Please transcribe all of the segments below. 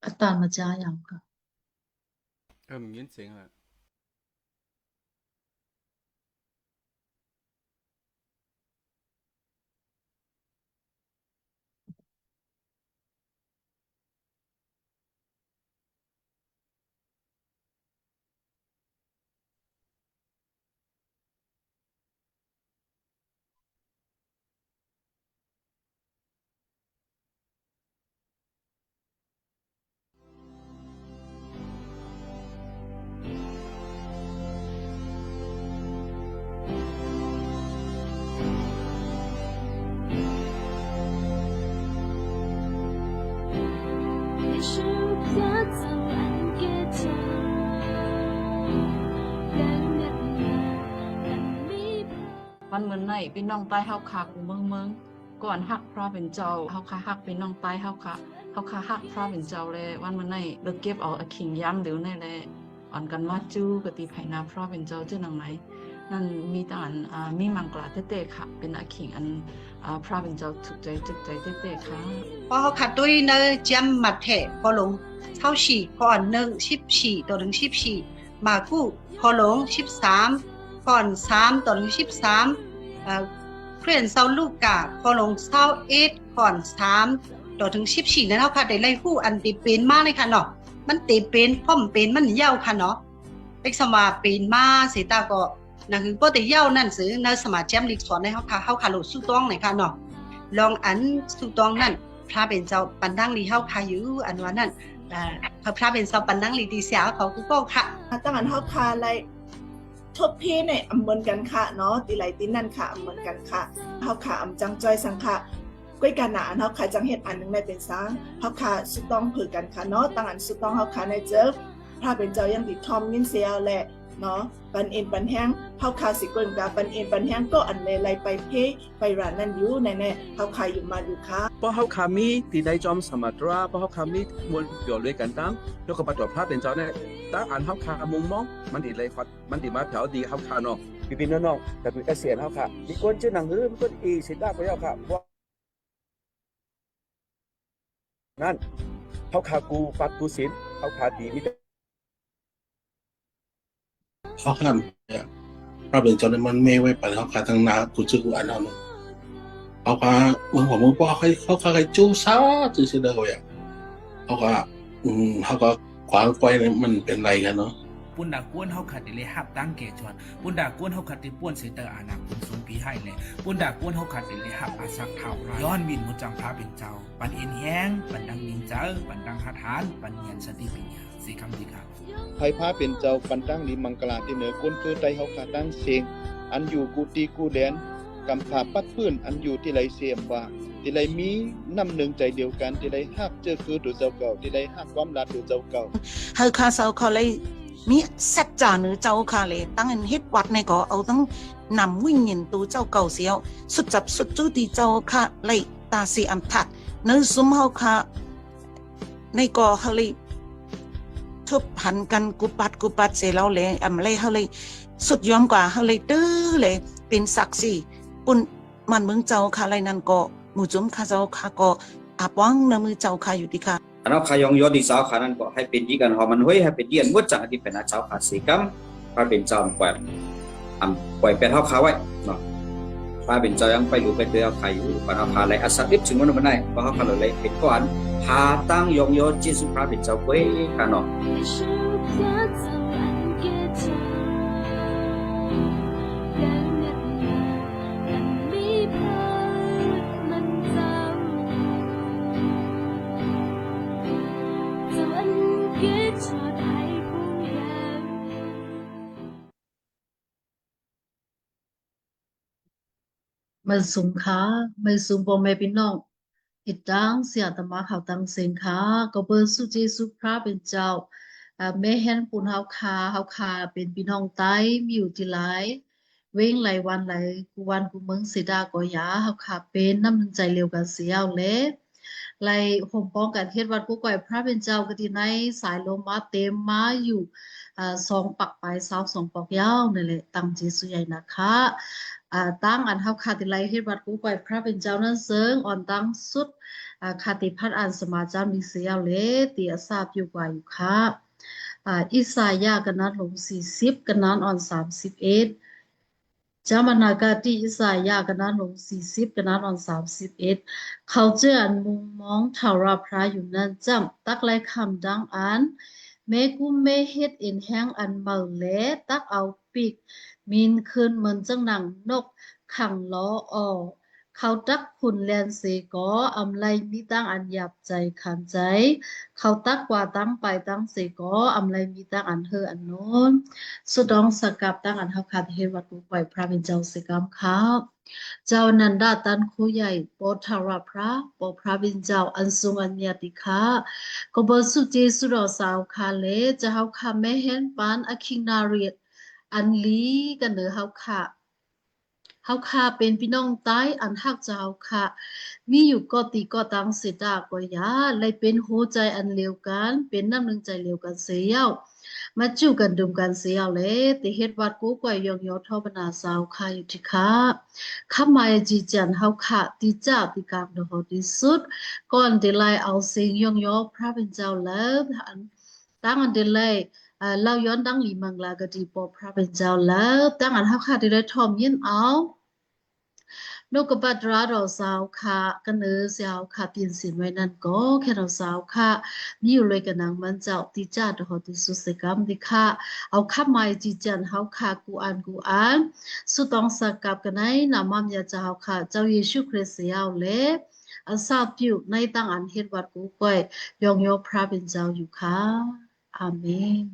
阿蛋的家养个，唔演整啊！วันเมื่อไหร่พี่น้องใต้เฮาคากูเมืองก่อนฮักพระเป็นเจ้าเฮาคาฮักพี่น้องใต้เฮาคาฮักพระเป็นเจ้าเลยวันเมื่อไหร่เลิกเก็บเอาขิงย้ำเดี๋ยวนี่แหละอ่อนกันมาจู้กติไผ่นาพระเป็นเจ้าเจ้าหนังไหนนั่นมีต่างมีมังกรเต้ๆค่ะเป็นขิงอันพระเป็นเจ้าถูกใจจึกใจเต้ๆค่ะพอเขาขัดด้วยเนื้อจำมัดแทะพอลงเท่าฉี่ก่อน1 14ต่อ14มากู้พอลง13ก่อน3ต่อ13เพื่อนเซาลูกกาพอลง21ก่อน3ต่อ14นั่นเฮาค่ะได้ไล่ฮู้อันติเป็นมาเลยค่ะเนาะมันติเป็นพร้อมเป็นมันยาวค่ะเนาะเป็กสมาเป็นมาสิตาก็นั่นคือบ่ได้ยาวนั่นซื่อในสมาแจมลิกสอนให้เฮาค่ะโลดสู้ต้องเลยค่ะเนาะลองอันสู้ต้องนั่นพระเป็นเจ้าปันดังลีเฮาค่ะอยู่อันว่านั่นพระเป็นเจ้าปันดังลีตีเสียเขากูก็ค่ะตั้งอันเฮาค่ะไลทบพี่เนี่ยเหมือนกันค่ะเนาะตีไหลตีนั่นค่ะเหมือนกันค่ะเฮาค่ะจังจ้อยสังค่ะก้อยกันหนาเฮาค่ะจังเฮ็ดอันนึงได้เป็นสังเฮาค่ะสุต้องผือกันค่ะเนาะตั้งอันสุต้องเฮาค่ะในเจอพระเป็นเจ้ายังติดทอมยินเสียแหละเนาะปันเอ็นปันแห้งเฮาค่ะสิกวนกาปันเอ็นปันแห้งก็อันในไลไปเพไปร้านนั่นอยู่แน่ๆเฮาค่ะอยู่มาดูค่ะเพราะเฮาค่ะมีที่ได้จอมสมัตราเพราะเฮาค่ะมีมวลเกี่ยวเลยกันตั้งแล้วก็ประจบพระเป็นเจ้าเนี่ยตั้งอันเฮาค่ะมุงมองมันดีเลยครับมันดีมาแถวดีเฮาค่ะเนาะพี่น้องแต่เป็นเกษียณเฮาค่ะมีคนชื่อหนังหื้อมีคนอีสิได้พระเจ้าค่ะนั่นเฮาค่ะกูปัดกูศีลเฮาค่ะดีมีเขาขนาดเนี่ยพระเป็นเจ้าเนี่ยมันไม่ไว้ปันเขาขาทั้งนากูชื่อกูอ่านเอาเนาะเขาขาเมืองของมึงพ่อเขาขาใครจู้ซ่าจืดเสด็จเลยเขาขาเขาก็ขวางไฟเนี่ยมันเป็นไรกันเนาะปุ่นดากวนเฮาขัดเลยหับตั้งเกจวนปุ่นดากวนเฮาขัดที่ป้วนเสตออานาคุณสมปีให้เลยปุ่นดากวนเฮาขัดเลยหับอาสักเท่าไรย้อนวินมุจังพระเป็นเจ้าปันเอ็นแห้งปันดังนินเจ้าปันดังหัดหานปันเนียนสติปัญญาสีคำดีครับไทยพาเป็นเจ้าปันตั้งลีมังกลาที่เหนือก้นคือไตเฮาขาตั้งเสียงอันอยู่กูตีกูแดนกำผาปัดพื้นอันอยู่ที่ไรเสียมว่าที่ไรมีน้ำหนึ่งใจเดียวกันที่ไรฮักเจอคือดูเจ้าเก่าที่ไรฮักความรักดูเจ้าเก่าเฮาคาเซาเขาเลยมีแซ่บจ่าหรือเจ้าค่ะเลยตั้งอันเฮ็ดวัดในก็เอาตั้งนำวิ่งเงินตูเจ้าเก่าเสียวสุดจับสุดจู้ตีเจ้าค่ะเลยตาสีอัมทัดเนื้อซุ้มเฮาค่ะในก็เฮาเลยทุบหันกันกุปัดเสเราเลยเลยเฮาเลยสุดยอมกว่าเฮาเลยตื้อเลยเป็นศักดิ์ศรีปุ่นมันเมืองเจ้าค่ะไรนั่นก็หมู่จุ้มค่ะเจ้าค่ะก็อาป้องในมือเจ้าค่ะอยู่ดีค่ะอันนั้นขยองยอดีสาวขานั้นก็ให้เป็นยี่กันหอมันห้วยให้เป็นเดียนวัดจังที่เป็นอาเจ้าขาสีกัมพระเป็นเจ้าปล่อยปล่อยเป็นเท้าขาไว้เนาะพระเป็นเจ้ายังไปอยู่ไปเตือใครอยู่ปนเอาขาเลยอาศัยดิบถึงมันไม่ได้เพราะเขาขาเลยเป็นก้อนพาตั้งยองยอจีสุพระเป็นเจ้าไว้กันเนาะมันสูงค่ะมันสูงบ่แม่พี่น้องอิดดังเสียตมาเขาตังเซนค่ะก็เบอร์สุเจสุพระเป็นเจ้าแม่เห็นปุ่นเฮาคาเป็นพี่น้องใต้มีอยู่ที่หลายเว้งหลายวันหลายกูวันกูเมืองเสดาก็ยาเฮาคาเป็นน้ำหนึ่งใจเร็วกันเสียวแลไล่ห่มป้องกันเฮ็ดวัดกูก่อยพระเป็นเจ้าก็ที่ในสายลมมาเต็มมาอยู่2 ปักปลาย2 ปอกยาวนั่นแหละตั้งเจสุใหญ่นะคะ ตั้งอันเฮาคาติไลเฮ็ดวัดกูไปพระเป็นเจ้านั้นเซิงอ่อนตั้งสุดคาติพัดอันสมาจารมีเสียวเลตีอาทราบอยู่กว่าอยู่ค่ะอิสายากันนั้นลง40กันนั้นอ่อน31จามานากาติอิสายากันนั้นลง40กันนั้นอ่อน31เขาเจออันมุงมองทาราพระอยู่นั้นจำตักไลคำดังอันเมกุเมเฮ็ดเอ็นแห้งอันเมาเลตักเอาปีกมินคืนเหมือนจังหนังนกขังล้อออเขาตักขุนแลนเสกออำไลมีตั้งอันหยับใจขันใจเขาตักกว่าตั้งไปตั้งเสกออำไลมีตั้งอันเฮออันโน้นสุดองสกับตั้งอันเฮาคาเทวัดกูไปพระเป็นเจ้าเสกามข้าวเจ้านันดาตันคูใหญ่ปอทาราพระปอพระเป็นเจ้าอันทรงอัญญาติคากบสุเจสุดอสาวคาเลจะเฮาคาแม่เห็นปานอคิงนาเรียอันลีกันเนอเฮาคาเป็นพี่น้องตายอันฮักเจ้าค่ะมีอยู่ก็ตีก็ตังเสดาก็ยาเลยเป็นหัวใจอันเลียวกันเป็นน้ำหนึ่งใจเลียวกันเสียวมาจู่กันดุมกันเสียวเลยแต่เฮ็ดวัดกูก่อยยองยอทอบนาสาวค่ะอยู่ที่ค่ะข้ามายจีจันเฮาค่ะตีจ้าตีกางดอที่สุดก่อนเดลัยเอาเสียงยองยอพระเป็นเจ้าแล้วตั้งอันเดลัยเล่าย้อนดังลีมังลากติปอพระเป็นเจ้าแล้วตั้งอันเฮาค่ะได้ทอมยินเอานกกระบัดราเราสาวค่ะกันเนอสาวค่ะเปลี่ยนสินไว้นั่นก็แค่เราสาวค่ะมีอยู่เลยกันนางมันเจ้าติจ้าดอติสุสกรรมดิค่ะเอาข้ามายจีจันเฮาค่ะกูอ่านสุตองสักกับกันในนามามยาเจ้าค่ะเจ้าเยซูคริสต์ยาวเลอาซาบิวในตั้งอันเฮ็ดวัดกูก้อยยองยอพระเป็นเจ้าอยู่ค่ะอาเมน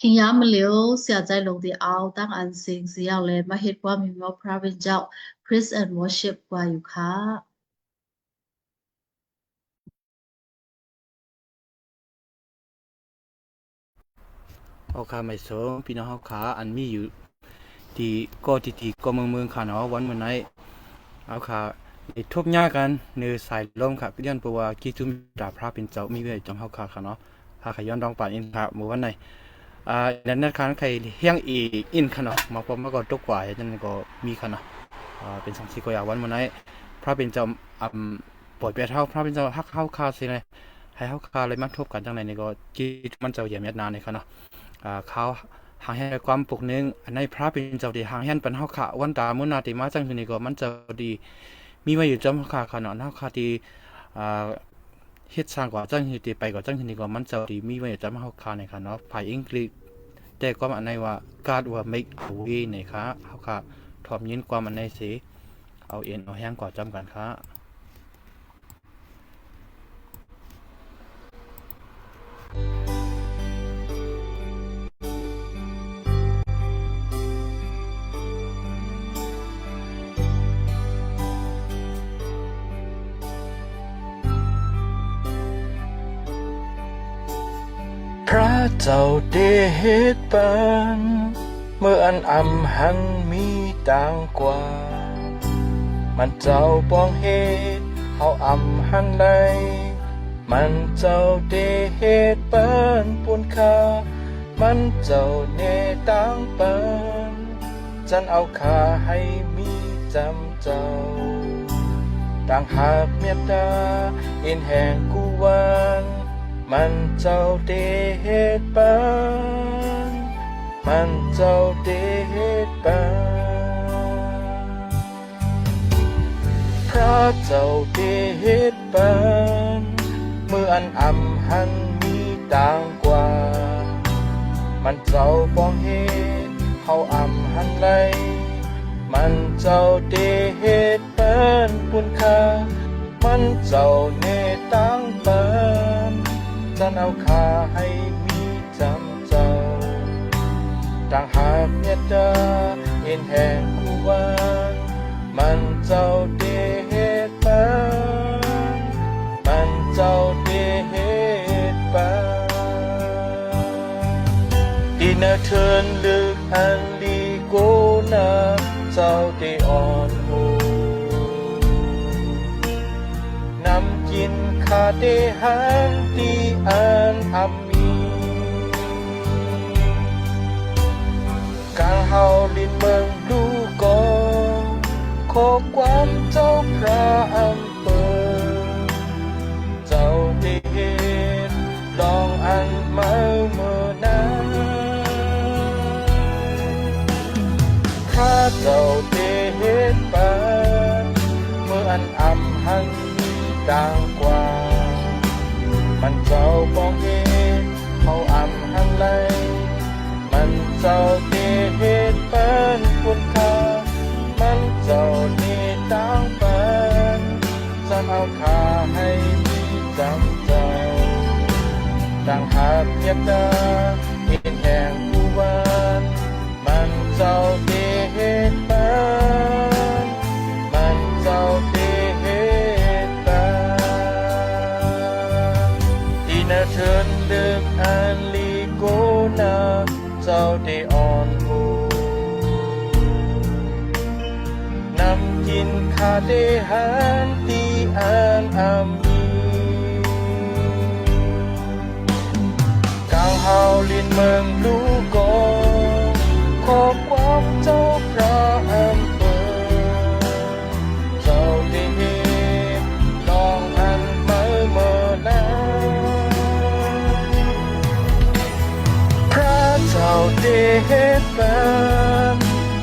กินยามเหลียวเสียใจลงที่เอาตั้งอันเสียงเสียเลยมาเฮ็ดว่ามีว่าพระเป็นเจ้า Praise and Worship กว่าอยู่ค่ะเอาขาไม่สงพี่น้องเอาขาอันมีอยู่ที่ก็เมืองขาเนาะวันวันไหนเอาขาทุบหญ้ากันเนื้อสายลมค่ะพี่เลี้ยนปัวกิจุมดาพระเป็นเจ้ามีไว้จังเอาขาเนาะพาขย้อนดองป่านอินค่ะหมู่วันไหนนั้นคันใครเฮียงอีอินขนาดมาพอมาก็ตกกว่าจังก็มีขนาดเป็นสังสีก็อยากวันวันไหนพระเป็นเจ้าปล่อยไปเท่าพระเป็นเจ้าฮักเข้าคาสิเลยให้เข้าคาเลยมักทบกันจังไหนนี่ก็จีมันเจ้าเหยียบเม็ดนานในขนาดเขาหางแห่งความปลุกนึงในพระเป็นเจ้าดีหางแห่งเป็นเข้าขาวันตามุนาติมาจังคือนี่ก็มันเจ้าดีมีไว้อยู่จำเข้าขาขนาดเข้าขาที่เฮ็ดสร้างกว่าจังที่ไปกว่าจังที่ก็มันจะดีมีไว้จะมาเฮาคาในค่ะเนาะภายอังกฤษแต่ความอันในว่า God will make a way ในค่ะเฮาค่ะถอมยินความอันในสิเอาเอ็นเอาแห้งกว่าจำกันค่ะพระเจ้าได้เฮ็ดปันเมื่ออันอำหันมีต่างกว่ามันเจ้าป้องเฮ็ดเฮาอำหันใดมันเจ้าได้เฮ็ดปันปุนค่ามันเจ้าเนต่างปันจันเอาค่าให้มีจำเจ้าต่างหากเมตตาอินแห่งกูวันมันเจ้าได้เฮ็ดปันมันเจ้าได้เฮ็ดปันพระเจ้าได้เฮ็ดปันเมื่ออันอำหันมีต่างกว่ามันเจ้าป้องเฮ็ดเฮาอำหันไหลมันเจ้าได้เฮ็ดปันปุนค่ามันเจ้าเนต่างปันจันเอาค่าให้มีจำเจ้าต่างหากเมตตาเอ็นแห่งคู่วันมันเจ้าได้เฮ็ดปันมันเจ้าได้เฮ็ดปันดีนาเทินลึกอันลีโกนาเจ้าได้อ่อนโหนำกินข้าได้หันดีอันอามีการเฮาลินเมืองดู ความเจ้าพระอำเภอเจ้าได้เห็นดองอันเมื่อนั้นข้าเจ้าได้เห็นปานเมื่ออันอำหันดังกว่ามันเจ้าป้องเห็นเขาอำหันไหลมันเจ้าได้เห็นเป็นคุณค่ามันเจ้าได้ตั้งเป็นจะเอาค่าให้มีจำเจ้าดังหาเพียบดาเห็นแห่งผู้วันมันเจ้าได้เห็นเป็นมันเจ้าได้เห็นเป็นที่น่าเชิญดึกอันลีโกนาเจ้าได้อ่อนโอนำกินข้าได้หันตีอันอามีกางเฮาลินเมืองลูกอขอความเจ้าพระอำเภอเจ้าได้เห็นลองอันเมื่อนั้นพระเจ้าได้เห็นเป็น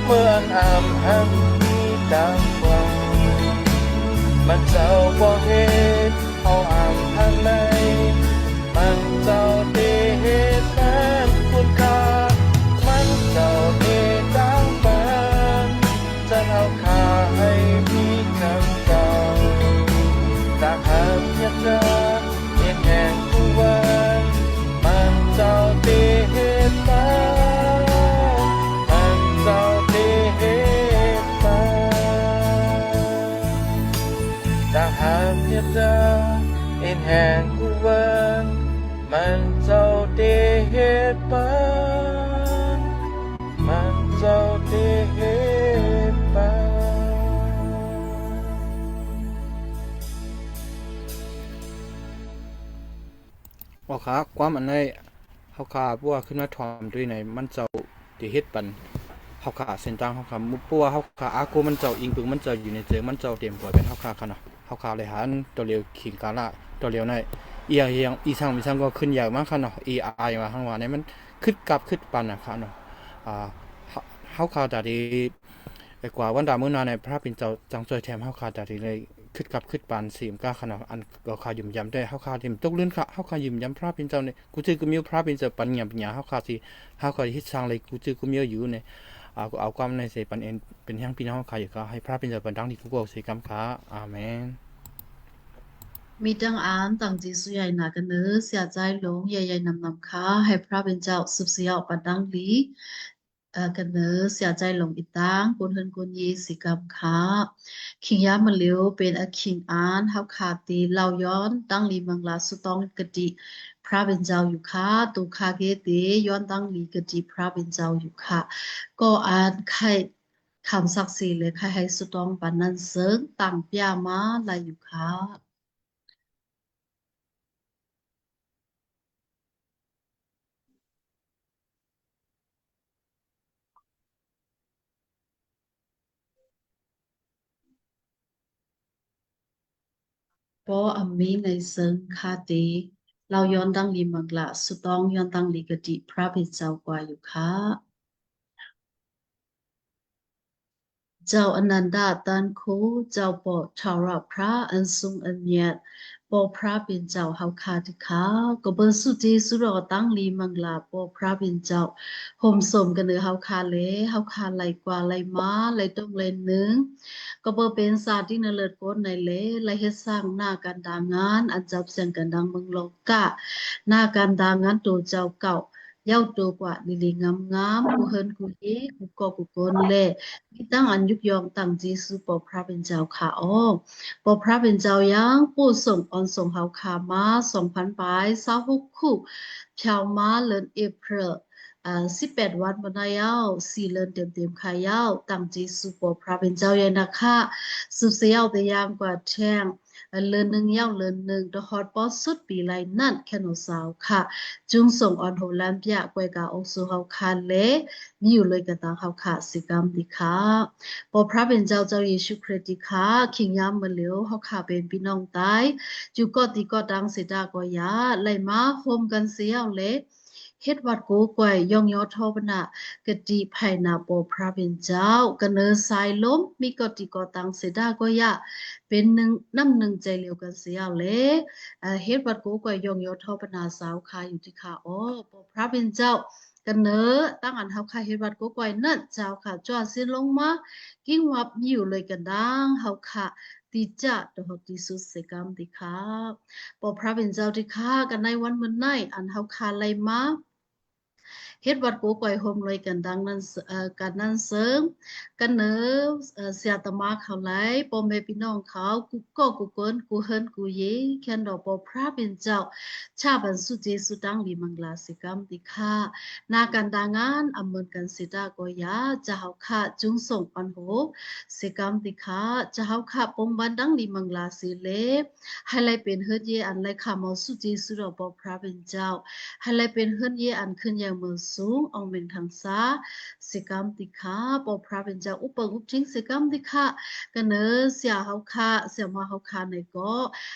เมื่ออันอำหันดังกว่ามันเจ้าบ่เห็นเอาอำหันไหนมันเจ้าได้เห็นเป็นคุณค่ามันเจ้าได้ดังเป็นจะเอาค่าให้มีจำเก่าตาหาเพียงเธอเห็นแห่งผู้วันมันเจ้าได้เห็นเป็นมันเจ้าได้เห็นดังหาเพียบดาเอ็นแห่งกูวันมันเจ้าได้เห็นปันมันเจ้าได้เห็นปัน ว่าขาความอันในเฮาขาบัวขึ้นมาถอมด้วยในมันเจ้าที่เฮ็ดปันเฮาขาเส้นทางเฮาขามุปัวเฮาขาอากูมันเจ้าอิงปึงมันเจ้าอยู่ในเจอมันเจ้าเตรียมปล่อยเป็นเฮาขาค่ะเนาะเฮาขาเลยหันตัวเร็วขิงกาละตัวเร็วในอียงอีช่างก็ขึ้นใหญ่มากค่ะเนาะอีอายมาข้างว่าในมันขึ้นกลับขึ้นปันน่ะค่ะเนาะเฮาขาตาดีไอ้กว่าวันดามื้อนาในพระเป็นเจ้าจังช่วยแถมเฮาขาตาดีเลยขึ้นกับขึ้นปานสีมก้าขนาดอันก็คายืมย้ำได้เฮาคาที่ตกลื่นค่ะเฮาคายืมย้ำพระเป็นเจ้าเนี่ยกูจื้อกูมีพระเป็นเจ้าปัญญาเฮาคาสิเฮาคาที่สร้างเลยกูจื้อกูมีอยู่เนี่ยเอาความในเสปันเอ็นเป็นทั้งพี่น้องเฮาคาอยู่ก็ให้พระเป็นเจ้าปันดังที่กูบอกสิกรรมค้าอาเมนมีดังอ่านตั้งจีสุใหญ่หนากันเนื้อเสียใจหลงใหญ่ๆนำค้าให้พระเป็นเจ้าสุบเสียวปันดังลีกันเนอเสียใจหลงอีตังกุนเฮินกุนยีสิกรรมค้าคิงยามาเลียวเป็นอคิงอานเฮาขาตีเล่าย้อนตั้งลีมังลาสุตองกติพระเป็นเจ้าอยู่ค่ะตูคาเกตีย้อนตั้งลีกติพระเป็นเจ้าอยู่ค่ะก็อ่านใครคำศักดิ์สิทธิ์เลยใครให้สุตองปันนั้นเสิงต่างปียมาลายอยู่ค่ะเพราะอามีในเซิงคาตีเราย้อนตั้งลีมังละสุตองย้อนตั้งลีกติพระเป็นเจ้ากว่าอยู่ค่ะเจ้าอนันดาตันโคเจ้าปอชาวราพระอันทรงอันเนียดปอพระเป็นเจ้าเฮาคาติค่ะก็เบอร์สุจีสุรอตั้งลีมังลาปอพระเป็นเจ้าห่มสมกันเนื้อเฮาคาเลเฮาคาไหลกว่าไหลมาไหลต้องไหลนึงก็เบอร์เป็นศาสตร์ที่เนเลิศโกนในเลไหลเฮ็ดสร้างหน้าการดางานอันจับเสียงกันดังเมืองโลกะหน้าการดางานตัวเจ้าเก่าเย้าตัวกว่าลิลิงามกูเฮินกูเอกูก็กูโกนเลมีตั้งอันยุกยองตั้งจีสุปอพระเป็นเจ้าค่ะอ้อปอพระเป็นเจ้ายังผู้ส่งออนส่งเฮาคามา2,000ปลาย26คู่เพียวมาเดือนเอพริล18วันบนายาว4เดือนเต็มๆค่ะยาวตั้งจีสุปอพระเป็นเจ้าใหญ่นะคะสุเสียวแต่ยามกว่าแท่ง เลินหนึ่งยาวเลินหนึ่งดอกฮอดปอสุดปีไรนั่นแค่หนูสาวค่ะจุงส่งออนโฮลัมเปียกวยกาอกสูเฮาคาเลมีอยู่เลยกันตางเฮาค่ะสิกรรมดีค่ะปอพระเป็นเจ้าเยซูคริสต์ดีค่ะคิงยามมาเหลียวเฮาค่ะเป็นพี่น้องตายจูก็ตีก็ดังเสดาก็ยาไล่มาโฮมกันเสียวเลเฮ็ดวัดโกกวยยองยอทอบนะกะติไผนาปอพระเป็นเจ้ากันเนอสายลมมีก็ติก็ตังเสดาก็ยาเป็นหนึ่งน้ำหนึ่งใจเลียวกันเสียเลยเฮ็ดวัดโกกวยยองยอทอบนาสาวคาอยู่ที่ค่ะอ๋อปอพระเป็นเจ้ากันเนอตั้งอันเฮาคาเฮ็ดวัดโกกวยนั่นเจ้าค่ะจอดสิ้นลงมากิ้งวับอยู่เลยกันดังเฮาค่ะติจะดอกที่สุดเสกรรมติค่ะปอพระเป็นเจ้าที่ค่ะกันในวันมื้อไหนอันเฮาคาไลมาเฮ็ดวัดโกกวยโฮมเลยกันดังนั้นกันนั้นเสริมกันเนอเสียตมาเขาไหลปอแม่พี่น้องเขากูก็กูเกินกูเฮินกูเยแค่นดอกปอพระเป็นเจ้าชาบันสุเจสุดังลีมังลาสิกรรมติค่ะนากันดางานอำเมินกันสิดาก็ยาจะเฮาค่ะจุงส่งปันโหสิกรรมติค่ะจะเฮาค่ะปงบันดังลีมังลาสิเลให้ไลเป็นเฮ็ดเยอันไลค่ะมอสุเจสุดอกปอพระเป็นเจ้าให้ไลเป็นเฮ็ดเยอันขึ้นอย่างมือสูงองเมงทางซาสิกรรมติค่ะปอพระเป็นเจ้าอุปอุปทิ้งสิกรรมติค่ะกันเนอเสียเฮาค่ะเสียมาเฮาค่ะในก็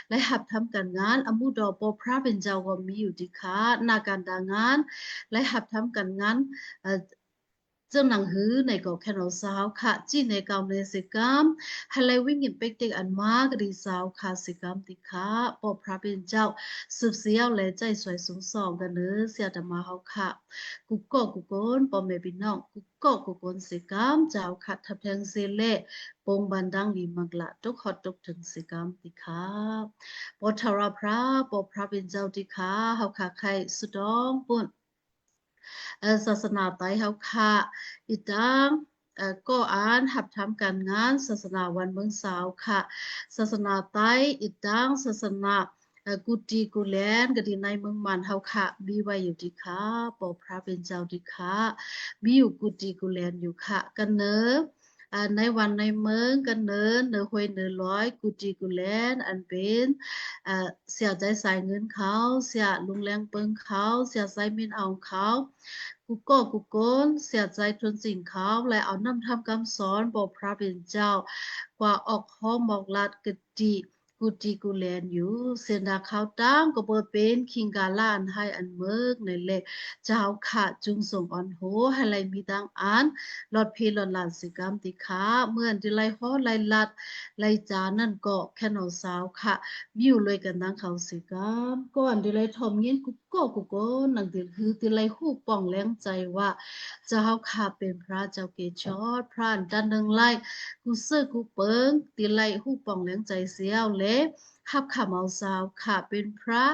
และหับทำการงานอมุดอปอพระเป็นเจ้าก็มีอยู่ติค่ะนาการดางานและหับทำการงานเจ้าหนังหือในก็แค่เราสาวค่ะจีในกาวในสิกรรมให้ไลวิ่งยินเป็กเด็กอันมากดีสาวค่ะสิกรรมติค่ะปอพระเป็นเจ้าสืบเสียวและใจสวยสูงส่องกันเนอเสียดมาเฮาค่ะกุกก็กุกโกนปอแม่พี่น้องกุกก็กุกโกนสิกรรมเจ้าค่ะทับแทงเซเล่ปงบันดังดีมักละทุกขอตกถึงสิกรรมติค่ะปอทาราพระปอพระเป็นเจ้าติค่ะเฮาค่ะใครสุดองปุ่นศาสนาไต้เฮาค่ะอีตังก็อ่านหับทำการงานศาสนาวันเมืองสาวค่ะศาสนาไต้อีตังศาสนากุฏิกุแลนก็ดีในเมืองมันเฮาค่ะมีไว้อยู่ที่ค่ะปอพระเป็นเจ้าที่ค่ะมีอยู่กุฏิกุแลนอยู่ค่ะกันเนอในวันในเมืองกันเนินเนอหวยเนอร้อยกุฏิกุแลนอันเป็นเสียใจใส่เงินเขาเสียลุงแรงเปิงเขาเสียใจเมินเอาเขากูก็กูโกนเสียใจทนสิ่งเขาและเอานำทำคำสอนบอกพระเป็นเจ้ากว่าออกห้องบอกลาดกติกูตีกูแลนอยู่เสียดาเขาตั้งก็เปิดเป็นคิงกาลาอันให้อันเมิกในเละเจ้าขาจุงส่งอ่อนโหให้ไลมีดังอ่านหลอดเพลอดลานสิกรรมติขาเมื่อที่ไลฮ้อไลลัดไลจานั่นก็แค่นอสาวค่ะมีอยู่เลยกันดังเขาสิกรรมก่อนที่ไลทอมเย็นกูก็กูโกนหนังที่คือที่ไลฮู้ป่องแรงใจว่าเจ้าค่ะเป็นพระเจ้าเกชอดพระอันดันดังไลกูเสื้อกูเปิงตีไลฮู้ป่องแรงใจเสียวเละขับขาเมาสาวค่ะเป็นพระ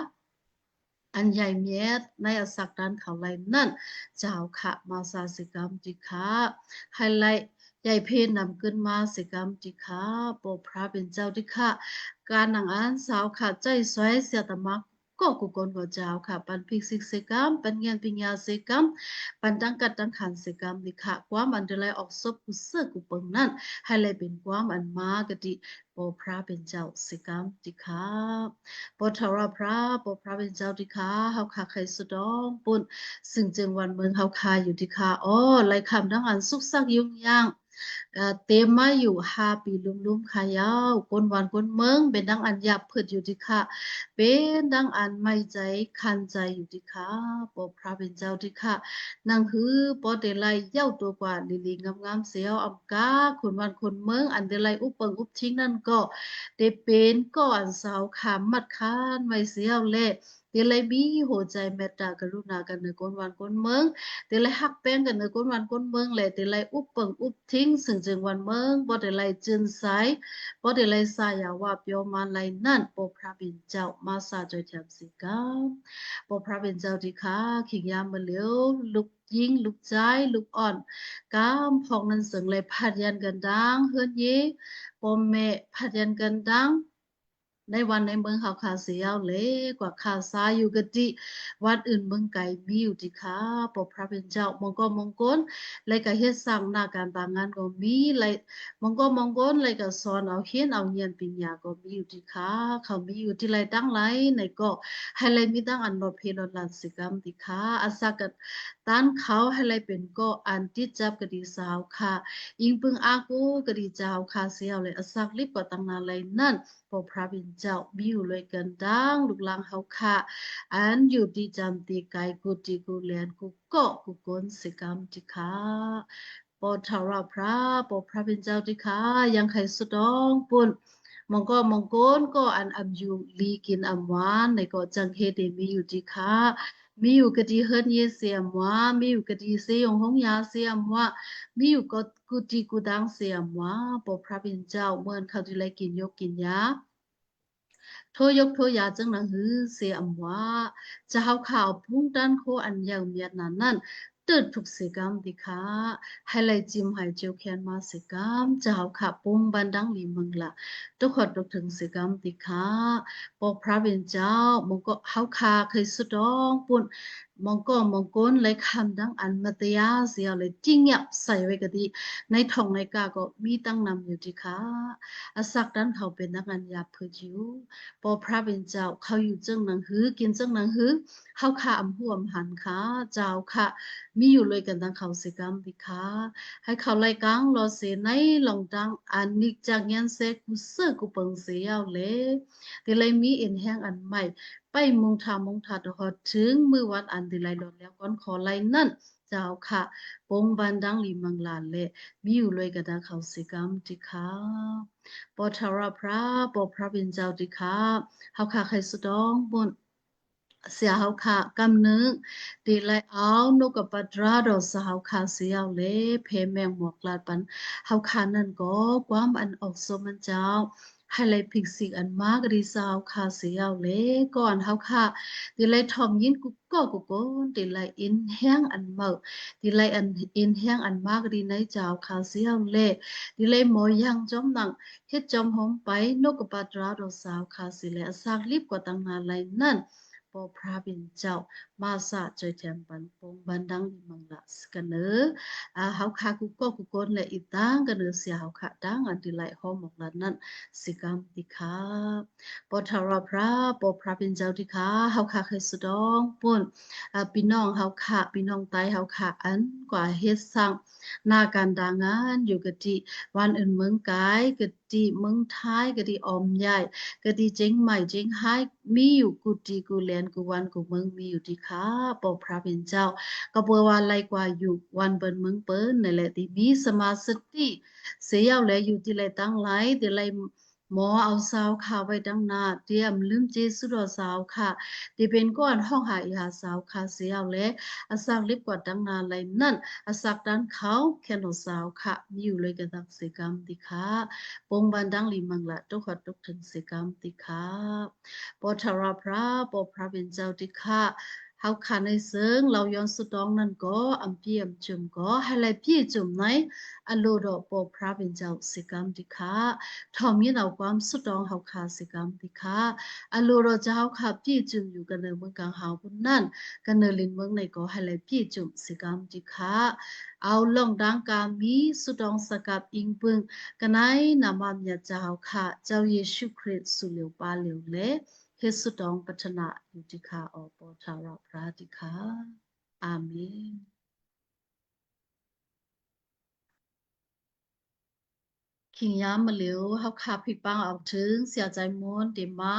อันใหญ่เมียดในอสักด้านเขาไลนั่นเจ้าค่ะมาสาสิกรรมจิค่ะไฮไลท์ใหญ่เพนนำขึ้นมาสิกรรมจิค่ะปอพระเป็นเจ้าจิค่ะการหนังอ่านสาวค่ะใจสวยเสียตมักก็กุกลก็เจ้าค่ะปันพิกสิกสิกรรมปันเงียนปิญญาสิกรรมปันดังกัดดังขันสิกรรมดิค่ะความอันเดลัยออกซบกุเสื้อกุเปิงนั่นให้เลยเป็นความอันมากติปอพระเป็นเจ้าสิกรรมดิค่ะปอทาราพระปอพระเป็นเจ้าดิค่ะเฮาค่ะใครสุดองปุ่นซึ่งจึงวันเมืองเฮาค่ะอยู่ดิค่ะอ๋อไล่คำดังอันสุกซักยุ่งยากเต็มมาอยู่5 ปีลุ่มๆค่ะยาวคนวันคนเมืองเป็นดังอันหยาบเพิดอยู่ดิค่ะเป็นดังอันไม่ใจคันใจอยู่ดิค่ะปอพระเป็นเจ้าดิค่ะนางฮือปอเดลัยเย้าตัวกว่าลีๆงามๆเสียวอำกาคนวันคนเมืองอันเดลัยอุปเปิงอุปทิ้งนั่นก็ได้เป็นก็อันสาวขามมัดคานไว้เสียวเล่เดลัยมีหัวใจเมตตากรุณากันในคนวันคนเมืองเดลัยฮักแป้งกันในคนวันคนเมืองแหละเดลัยอุปเปิงอุปทิ้งซึ่งจึงวันเมืองบ่เดลัยจืนสายบ่เดลัยสายว่าเปียวมาไลนั่นปอพระเป็นเจ้ามาสาจอยแถบสิกาปอพระเป็นเจ้าที่ค้าขิงยามมาเหลียวลุกยิงลุกใจลุกอ่อนกามพองนั้นเสิงเลยพัดยันกันดังเฮือนเยปอแม่พัดยันกันดัง ในวันในเมืองเฮาคาเสียวเลยกว่าคาซาอยู่กะติวัดอื่นเมืองไกลมีอยู่ติค่ะปกพระเป็นเจ้ามงก็มงคลเลยก็เฮ็ดสร้างหน้าการบางงานก็มีเลยมงก็มงคลเลยก็สอนเอาเฮียนเอาเรียนปัญญาก็มีอยู่ติค่ะเขามีอยู่ที่ไรตั้งไรในก็ให้เลยมีตั้งอันนดเพลลานสิกรรมติค่ะอาศักตันเขาให้เลยเป็นก็อันที่จับกะดีสาวค่ะอิงปึงอากูกะดีเจ้าค่ะเสียวเลยอาศักลิบก็ตั้งนานเลยนั่น พอพระบินเจ้าบิวเลยกันดังลูกหลางเฮาค่ะอันอยู่ที่จำตีไกกูตีกูเลียนกูเกาะกูกนสิกรรมติค่ะปอทาราพระปอพระบินเจ้าติค่ะยังไขสุดองปุ่นมองโกนก็อันอับอยู่ลีกินอัมวานในก็จังเฮเดมีอยู่ติค่ะมีอยู่กะดีเฮิรนเยเสียมว่ามีอยู่กะดีเสยงหงยาเสียมว่ามีอยู่ก็กูตีกูดังเสียมว่าปอพระบินเจ้าเมื่อเขาที่ไรกินยกกินยา โทยกโทยาจังหนังหือเสียอำว่าจะเฮาข่าวพุ่งด้านโคอันยาวเมียดนั่นตืดทุกสิกรรมดิค่ะให้ไลจิมให้เจียวแคนมาสิกรรมจะเฮาข่าปุงบันดังลีมึงละทุกคนตกถึงสิกรรมดิค่ะปอกพระเป็นเจ้ามงก็เฮาข่าเคยสุดองปุ่นมองก้นเลยคำดังอันมัตยาเสียเลยจริงเงียบใส่ไว้ก็ดีในท้องในกาก็มีตั้งนำอยู่ดิค่ะอาศักดันเขาเป็นนักงานยาเพื่อจิว พอพระเป็นเจ้าเขาอยู่เจ้งหนังหือกินเจ้งหนังหือเขาขาอำหัวมหันค่ะเจ้าค่ะมีอยู่เลยกันตั้งเขาสิกรรมดิค่ะให้เขาไล่กังรอเสในหลงดังอันนิกจากเงี้ยเสกุเสกุเปิงเสียวเลยแต่เลยมีเอ็นแห้งอันใหม่ไปมุงทาดอดถึงมือวัดอันที่ไลดอนแล้วก่อนขอไล่นั่นเจ้าค่ะปงบันดังลีมังลานเละมีอยู่เลยกันตั้งเขาสิกรรมดิค่ะ ปอทาราพระปอพระบินเจ้าดิค่ะเฮาค่ะใครสุดองบนเสียเฮาค่ะกำนึกดีไลเอานกกับปัตราดอกสาวค่ะเสียวเลเพแมงหมวกลาดปันเฮาค่ะนั่นก็ความอันออกสมันเจ้าให้ไลพิกสิกอันมากดีสาวค่ะเสียวเลก่อนเฮาค่ะดีไลทอมยินกุกก็กุกโกนดีไลอินแห้งอันเมาดีไลอันอินแห้งอันมากดีในเจ้าค่ะเสียวเลดีไลหมอยังจอมหนัง เฮ็ดจอมหอมไปนกกระปาตราดอกสาวคาสิและสากลิบกว่าตั้งนานไรนั่นปอพระบินเจ้ามาสะจอยแถมปันปงบันดังลิมังละสกันเนอเฮาคากุก็กุกนและอีตังกันเนอเสียเฮาคาดังอันที่ไหลหอมหมกละนั่นสิกรรมติคาปอทาราพระปอพระบินเจ้าติคาเฮาคาเคยสุดองปุ่นพี่น้องเฮาคาพี่น้องไตเฮาคาอันกว่าเฮ็ดสร้างหน้าการดางานอยู่กะติ วันอื่นเมืองกายกะดีเมืองไทยกะดีออมใหญ่กะดีเจ๊งใหม่เจ๊งไฮมีอยู่กูดีกูแลนกูวันกูเมืองมีอยู่ที่ค่ะปอพระเป็นเจ้าก็เบอร์วันไลกว่าอยู่วันเปิ้นเมืองเปิ้นนั่นแหละที่มีสมาสติเสียเอาแลอยู่ที่ไรตั้งหลายที่ไรหมอเอาสาวข่าวไว้ดังหน้าเตรียมลืมเจสุดอสาวค่ะที่เป็นก้อนห้องหาอีหาสาวค่ะเสียเอาแลอาสร้างลิบกว่าดังหน้าไรนั่น อาศักดันเขาแค่นสาวค่ะมีอยู่เลยกันตักสิกรรมติค่ะปงบันดังลีมังละตุกขอตุกถึงสิกรรมติค่ะปอทาราพระปอพระเป็นเจ้าติค่ะเฮาขาในเซิงเราย้อนสุดองนั่นก็อัมพีอัมจุมก็ให้ไลพี่จุมไหนอโลดอปอพระเป็นเจ้าสิกรรมติค่ะทอมยินเอาความสุดองเฮาขาสิกรรมติค่ะอโลดอจะเฮาขาพี่จุมอยู่กันในเมืองกลางเฮาพุ่นนั่น กันเนลินเมืองในก็ให้เลยพี่จุ่มสิกรรมจิค่ะเอาลองดังกามีสุดองสกับอิงปึงกันไนนามามยาเจ้าค่ะเจ้าเยซูคริสต์สุเหลียวปาเหลียวเลเฮสุดองปัฒนาอยู่ที่ค่ะอปอทาราพระติค่ะอาเมนขิงยามมาเหลียวเฮาคาพิปังเอาถึงเสียใจมวนเดมา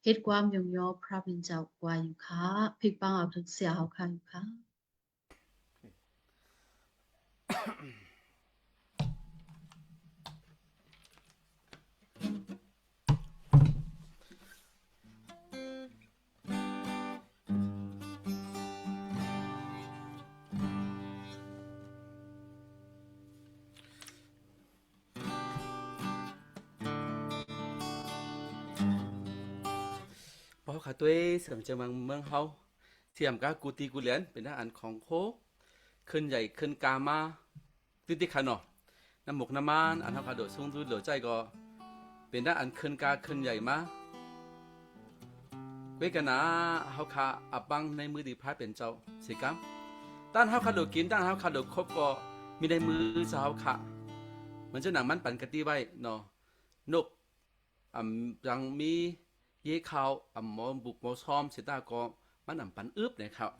เฮ็ดความยงยอพระบินเจ้ากว่าอยู่ค่ะพิปังเอาถึงเสียเฮาค่ะอยู่ค่ะ เพราะขาตัวเสริมจะเมืองเฮาเทียมกับกูตีกูเหรียญเป็นทหารของโคขึ้นใหญ่ขึ้นกามาติดๆขาเนาะน้ำหมกน้ำมันอันเฮาขาโดดสูงสุดเหลือใจก็เป็นทหารขึ้นกาขึ้นใหญ่มา เวกันนะเฮาคาอับบังในมือดีพระเป็นเจ้าสิกรรมต้านเฮาคาโดกินต้านเฮาคาโดครบก็มีในมือเจ้าเฮาคาเหมือนเจ้าหนังมันปั่นกะตีไว้เนาะนกยังมีเย่ขาวหมอบุกหมอซ้อมเสียตาก็มันปั่นอึบนะครับ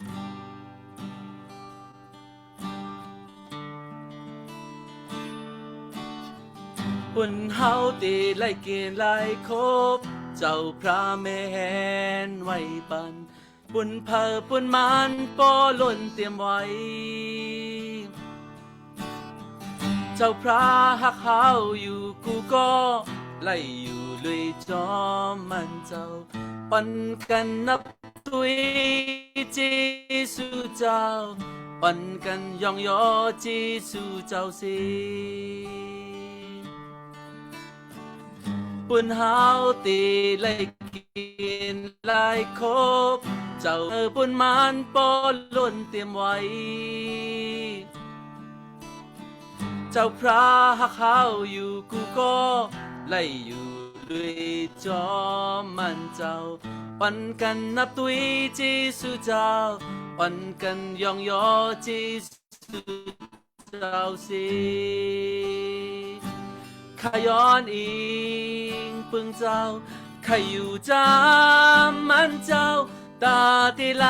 ปุ่นเฮาตีไล่เกียนไล่คบเจ้าพระแม่แหนไว้ปันปุ่นเพอปุ่นมันปอล้นเตรียมไว้ เจ้าพระหักเฮาอยู่กูก็ไล่อยู่เลยจอมมันเจ้าปันกันนับตุยจีสู่เจ้าปันกันยองยอจีสู่เจ้าสิปุ่นเฮาตีไล่กินไล่คบเจ้าปุ่นมันปอล้นเตรียมไว้เจ้าพระหักเฮาอยู่กูก็ไล่อยู่ด้วยจอมมันเจ้าปันกันนับตุยจีสู่เจ้าปันกันยองยอจีสู่เจ้าสิข้าย้อนอิงปึงเจ้าข้าอยู่จามมันเจ้าตาเตไหล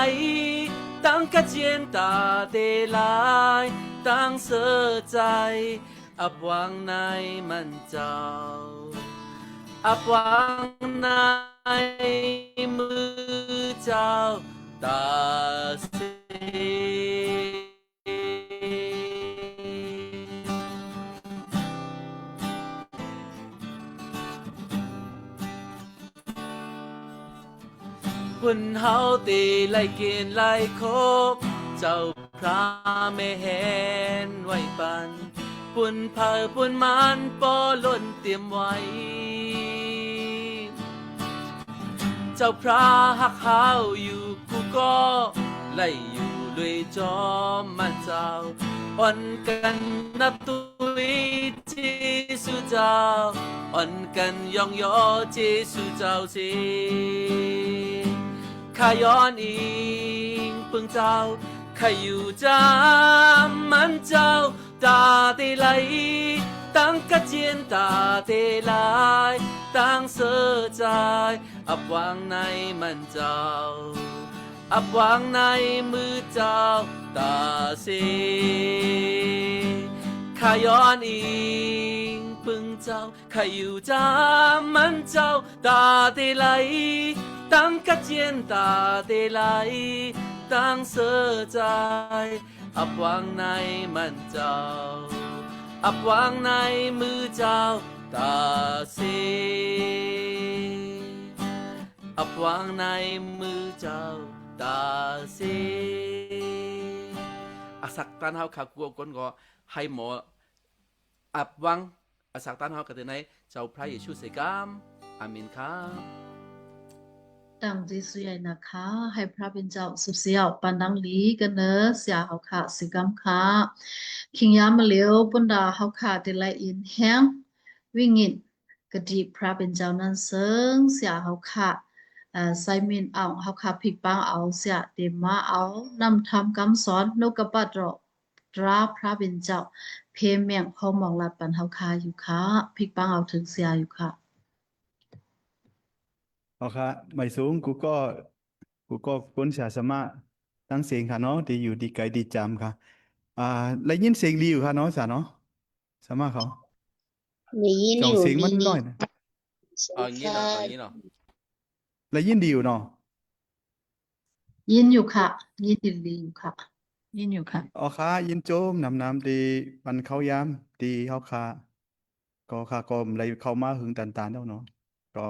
ตั้งกระเจียนตาเตไหลตั้งเสือใจอับวางในมันเจ้าอับวางในมือเจ้าตาเสปุ่นเฮาตีไล่เกียนไล่คบเจ้าพระแม่แหนไว้ปันปุ่นเพอปุ่นมันปอล้นเตรียมไว้เจ้าพระหักเฮาอยู่กูก็ไล่อยู่ด้วยจอมมันเจ้าอ่อนกันนับตุยที่สู่เจ้าอ่อนกันยองยอที่สู่เจ้าสิข้าย้อนอิงปึงเจ้าข้าอยู่จามมันเจ้าตาเตไหลตั้งกระเจียนตาเตไหลตั้งเสือใจอับวางในมันเจ้าอับวางในมือเจ้าตาสิข้าย้อนอิงปึงเจ้าข้าอยู่จามมันเจ้าตาเตไหลตั้งกระเจียนตาเตไหลตั้งเสือใจอับวางในมันเจ้าอับวางในมือเจ้าตาสิอับวางในมือเจ้าตาสิอาศักตันเฮาขากลัวคนก็ให้หมออับวังอาศักตันเฮากันในเจ้าพระเยซูเสกามอาเมนครับ ดังที่สุดใหญ่นะคะให้พระเป็นเจ้าสุดเสียวปันดังลีกันเนอะเสียเฮาค่ะสิกรรมค่ะคิงยามมาเลียวปนดาเฮาค่ะเดลัยอินแห้งวิ่งอินกะดีพระเป็นเจ้านั้นเซิงเสียเฮาค่ะไซมินเอาเฮาค่ะผิดปังเอาเสียเดมาเอานำทำคำสอนนกกระปัดรอตราพระเป็นเจ้าเพเมียงพอมองลัดปันเฮาค่ะอยู่ค่ะผิดปังเอาถึงเสียอยู่ค่ะโอเคไม่สูงกูก็พ้นเสียสมาตั้งเสียงค่ะเนาะดีอยู่ดีไกลดีจำค่ะได้ยินเสียงดีอยู่ค่ะเนาะสาเนาะสามารถเขา ได้ยิน จ่ อ อง ยู่ เสียงมัน ดี น้อยนะ เอาอย่างนี้เนาะเอาอย่างนี้เนาะ ได้ยินดีอยู่เนาะ ยินอยู่ค่ะยินดีอยู่ค่ะ ยินอยู่ค่ะ โอเคยินโจมน้ำดีปันเขายามดีเขาค่ะก็ค่ะก็เลยเข้ามาหึงตันๆแล้วเนาะก็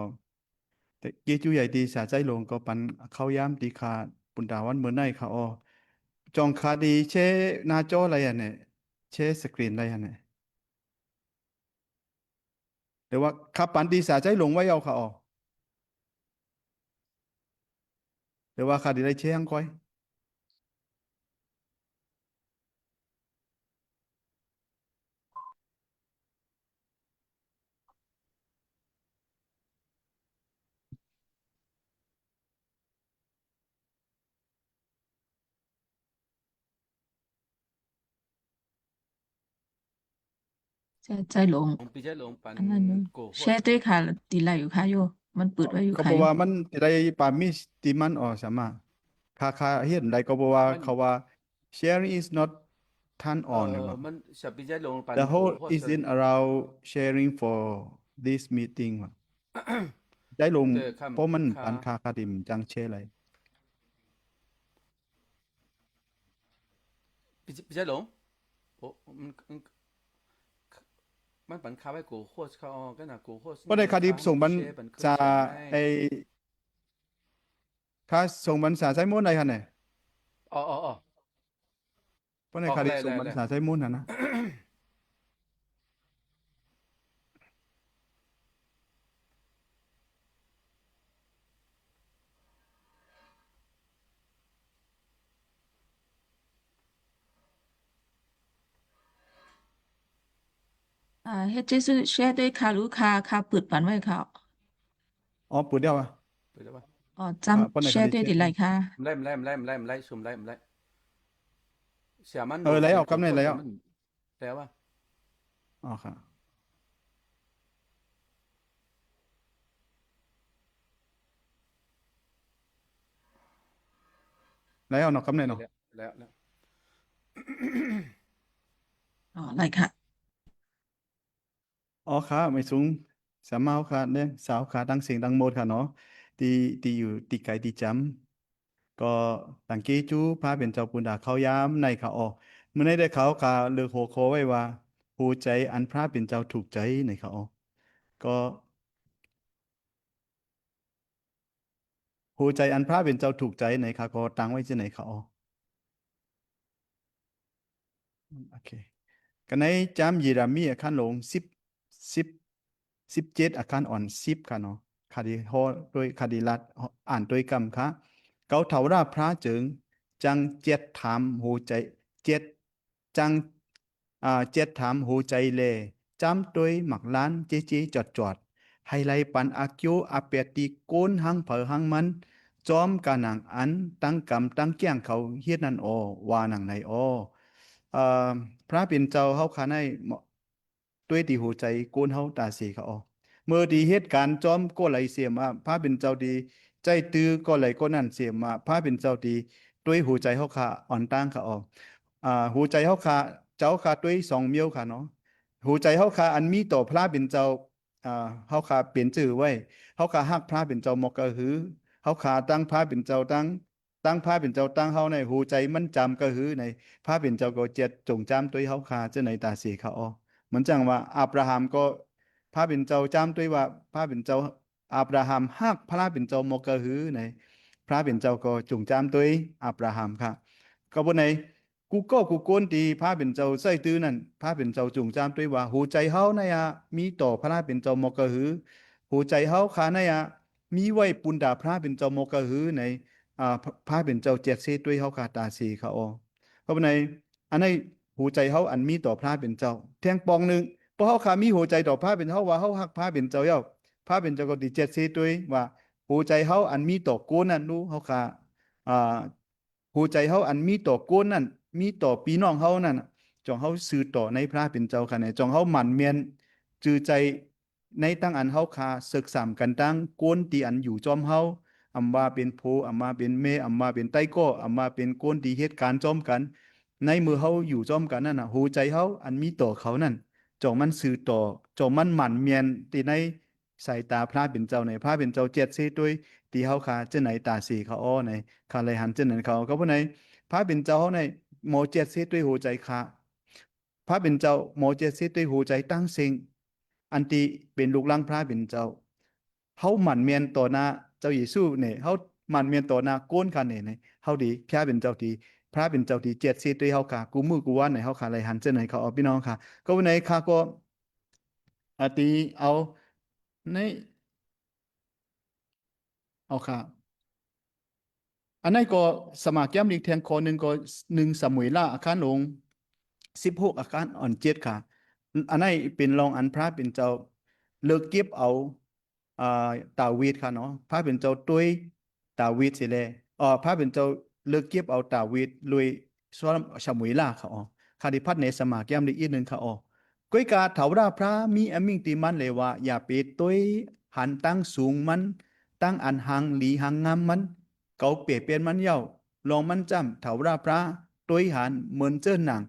แต่ยี่จูใหญ่ดีสาใจลงก็ปันเขายามดีค่ะปุ่นดาวันเมื่อไหร่ค่ะอ๋อจองคาดีเชหน้าจออะไรอ่ะเนี่ยเชสกรีนอะไรอ่ะเนี่ยเดี๋ยวว่าขับปันดีสาใจลงไว้เอาค่ะอ๋อเดี๋ยวว่าค่ะดีได้เชยังก้อย ใจหลง ปีใจหลงปัน อันนั้นเนอะ โกโฮ แชร์ด้วยค่ะตีไหลอยู่ค่ะโยมันเปิดไว้อยู่ ก็ ค่ะ บอก โย ว่ามันจะได้ปามีติมันออกสามารถค่าเฮ็ดได้ก็บอกว่า มัน เขาว่า sharing is not turn on นะว่า มันฉะปีใจหลงปัน the โก whole โฮ isn't around sharing for this meeting ว่ะ ได้ลง เตอค เพราะมัน ำ ปันค่าดิมจังเชอะไร ปีใจหลงโอ้มันปันคาไว้โกโฮสเขาก็น่ะโกโฮส บ่ได้ค่าดิบส่งบัน แชร์ปันเคย จะ แชร์ให้ ไอ้ค่าส่งบันษาใช้มูลได้คั่นน่ะ อ๋อ บ่ได้ค่าดิบส่งบันษาใช้มูลน่ะนะ เฮ็ดซื่อแชร์ด้วยค่ะรู้ค่ะเปิดปันไว้ค่ะ อ๋อปุดเดียวอ่ะ ไปได้ป่ะ อ๋อ ปานใด จำแช ค่า ร์ ดิ ด้วย แช ติ ร์ ไหลค่ะ ไล่ซุ่มไล่เสียมัน ไล่ออกกำในไล่ออก แล้วว่า อ๋อค่ะไล่ออกนอกกำในเนาะ แล้ว อ๋อไหลค่ะ อ๋อค่ะไม่สูงสามาวค่ะเนี่ยสาวค่ะดังเสียงดังโมดค่ะเนาะที่อยู่ตีไก่ตีจำก็ตังกี้จูพาเป็นเจ้าปุนดาเขายามในค่ะอ๋อเมื่อในได้เขาค่ะเลือกหัวโคไว้ว่าหูใจอันพระเป็นเจ้าถูกใจในค่ะอ๋อก็หูใจอันพระเป็นเจ้าถูกใจในค่ะก็ตั้งไว้ที่ไหนค่ะอ๋อโอเคกันในจำยีรามีอาคารหลง10 17อาคารอ่อน10ค่ะเนาะคดีฮอโดยคดีรัฐอ่านโดยกรรมค่ะเกาเถาราพระจึงจังเจ็ดถามหูใจเจ็ดจังเจ็ดถามหูใจเลจำโดยหมักล้านเจเจจอดไฮไลปันอากิวอาเปียติโกนหังเผอหังมันจอมกานังอันตั้งกำตั้งเกี้ยงเขาเฮ็ดนั่นว่านังในเอ่อพระเป็นเจ้าเฮาคาในเหมาะด้วยที่หัวใจโกนเฮาตาสีเขาเมื่อดีเหตุการณ์จอมก็ไหลเสียมาพระเป็นเจ้าดีใจตื้อก็ไหลก็นั่นเสียมาพระเป็นเจ้าดีด้วยหัวใจเฮาคาอ่อนตั้งเขาหัวใจเฮาคาเจ้าคาด้วยสองเมียวค่ะเนาะหัวใจเฮาคาอันมีต่อพระเป็นเจ้าเฮาคาเปลี่ยนชื่อไว้เฮาคาฮักพระเป็นเจ้ามอกะหือเฮาคาตั้งพระเป็นเจ้าตั้งพระเป็นเจ้าตั้งเฮาในหัวใจมันจำก็หือในพระเป็นเจ้าก็เจ็ดจงจำตัวเฮาคาเจ้าในตาสีเขาเหมือนจังว่าอับราฮัมก็พระเป็นเจ้าจำตัวว่าพระเป็นเจ้าอับราฮัมฮักพระเป็นเจ้ามอกะหือในพระเป็นเจ้าก็จงจำตัวอับราฮัมค่ะก็บ่ในกูโกนตีพระเป็นเจ้าใส่ตื้อนั่นพระเป็นเจ้าจงจำตัวว่าหัวใจเฮาในมีต่อพระเป็นเจ้ามอกะหือหัวใจเฮาคาในมีไว้ปุนดาพระเป็นเจ้ามอกะหือในพระเป็นเจ้าเจ็ดเสด้วยเฮาคาตาสีเขาเพราะในอันในหัวใจเฮาอันมีต่อพระเป็นเจ้าแทงปองหนึ่งเพราะเฮาคามีหัวใจต่อพระเป็นเฮาว่าเฮาฮักพระเป็นเจ้าเย้าพระเป็นเจ้าก็ดีเจ็ดเสด้วยว่าหัวใจเฮาอันมีต่อโกนนั่นรู้เฮาคาหัวใจเฮาอันมีต่อโกนนั่นมีต่อพี่น้องเฮานั่นจองเฮาสื่อต่อในพระเป็นเจ้าค่ะเนี่ยจองเฮาหมั่นเมียนจือใจในตั้งอันเฮาคาศึกษากันตั้งโกนตีอันอยู่จอมเฮาอำว่าเป็นโพอำมาเป็นเมอำมาเป็นไต้ก้ออำมาเป็นโกนดีเหตุการณ์จอมกันในมือเฮาอยู่จอมกันนั่นน่ะหัวใจเฮาอันมีต่อเขานั่นจองมันสื่อต่อจองมันหมั่นเมียนตีในสายตาพระเป็นเจ้าในพระเป็นเจ้าเจ็ดเสด้วยตีเฮาคาเจ้าไหนตาสีเขาในคาเลยหันเจ้าไหนเขาก็ผู้ไหนพระเป็นเจ้าเฮาในโมเจ็ดเสด้วยหัวใจคาพระเป็นเจ้าโมเจ็ดเสด้วยหัวใจตั้งเซ็งอันที่เป็นลูกหลานพระเป็นเจ้าเฮาหมั่นเมียนต่อหน้าเจ้าเยซูเนี่ยเฮาหมั่นเมียนต่อหน้าโกนคันเนี่ยเฮาดีพระเป็นเจ้าดีพระเป็นเจ้าดีเจ็ดเสด้วยเฮาค่ะกูมือกูว่าไหนเฮาค่ะไรหันเจ้าไหนเขาพี่น้องค่ะก็วันไหนค่ะก็ตีเอาในเอาค่ะอันนั้นก็สมาแก้มลีกแทงคอหนึ่งก็1 สมุยล่าอาคารหลง16อาคารอ่อน7ค่ะอันนั้นเป็นรองอันพระเป็นเจ้าเลิกเก็บเอาดาวิดค่ะเนาะพระเป็นเจ้าตุ้ยดาวิดสิแลพระเป็นเจ้าเลิกเก็บเอาดาวิดลุยสมุยล่าค่ะคดีพัดในสมาแก้มลีกอีกหนึ่งค่ะ ก้อยกาเถาราพระมีอมิงติมันเลยว่าอย่าไปต้วยหันตั้งสูงมันตั้งอันหังหลีหังงามมันเกาเปียเปลี่ยนมันเย้าลองมันจำเถาราพระต้วยหันเหมือนเจ้าหนัง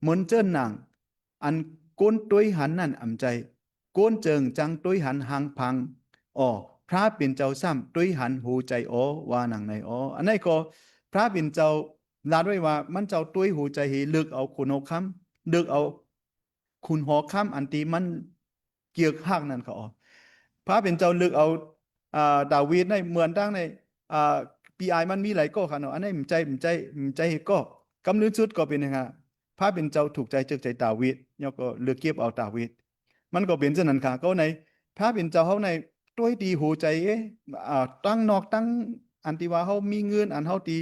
เหมือนเจ้าหนังอันก้นต้วยหันนั่นอ่ำใจก้นเจิงจังต้วยหันหังพังอ๋อพระเป็นเจ้าซ้ำต้วยหันหูใจอ๋อว่าหนังในอ๋ออันนี้ก็พระเป็นเจ้าลาด้วยว่ามันเจ้าต้วยหูใจเหลึกเอาคุณเอาคำลึกเอาคุณหอคำอันตีมันเกี่ยวหักนั่นเขาอ๋อพระเป็นเจ้าลึกเอาดาวิดในเหมือนตั้งในปีไอมันมีหลายก็ค่ะเนาะอันนี้มันใจก็กำนึกชุดก็เป็นยังไงพระเป็นเจ้าถูกใจจึกใจดาวิดแล้วก็เลือกเก็บเอาดาวิดมันก็เป็นเช่นนั้นค่ะก็ในพระเป็นเจ้าเขาในด้วยดีหูใจตั้งนอกตั้งอันที่ว่าเขามีเงินอันเขาตี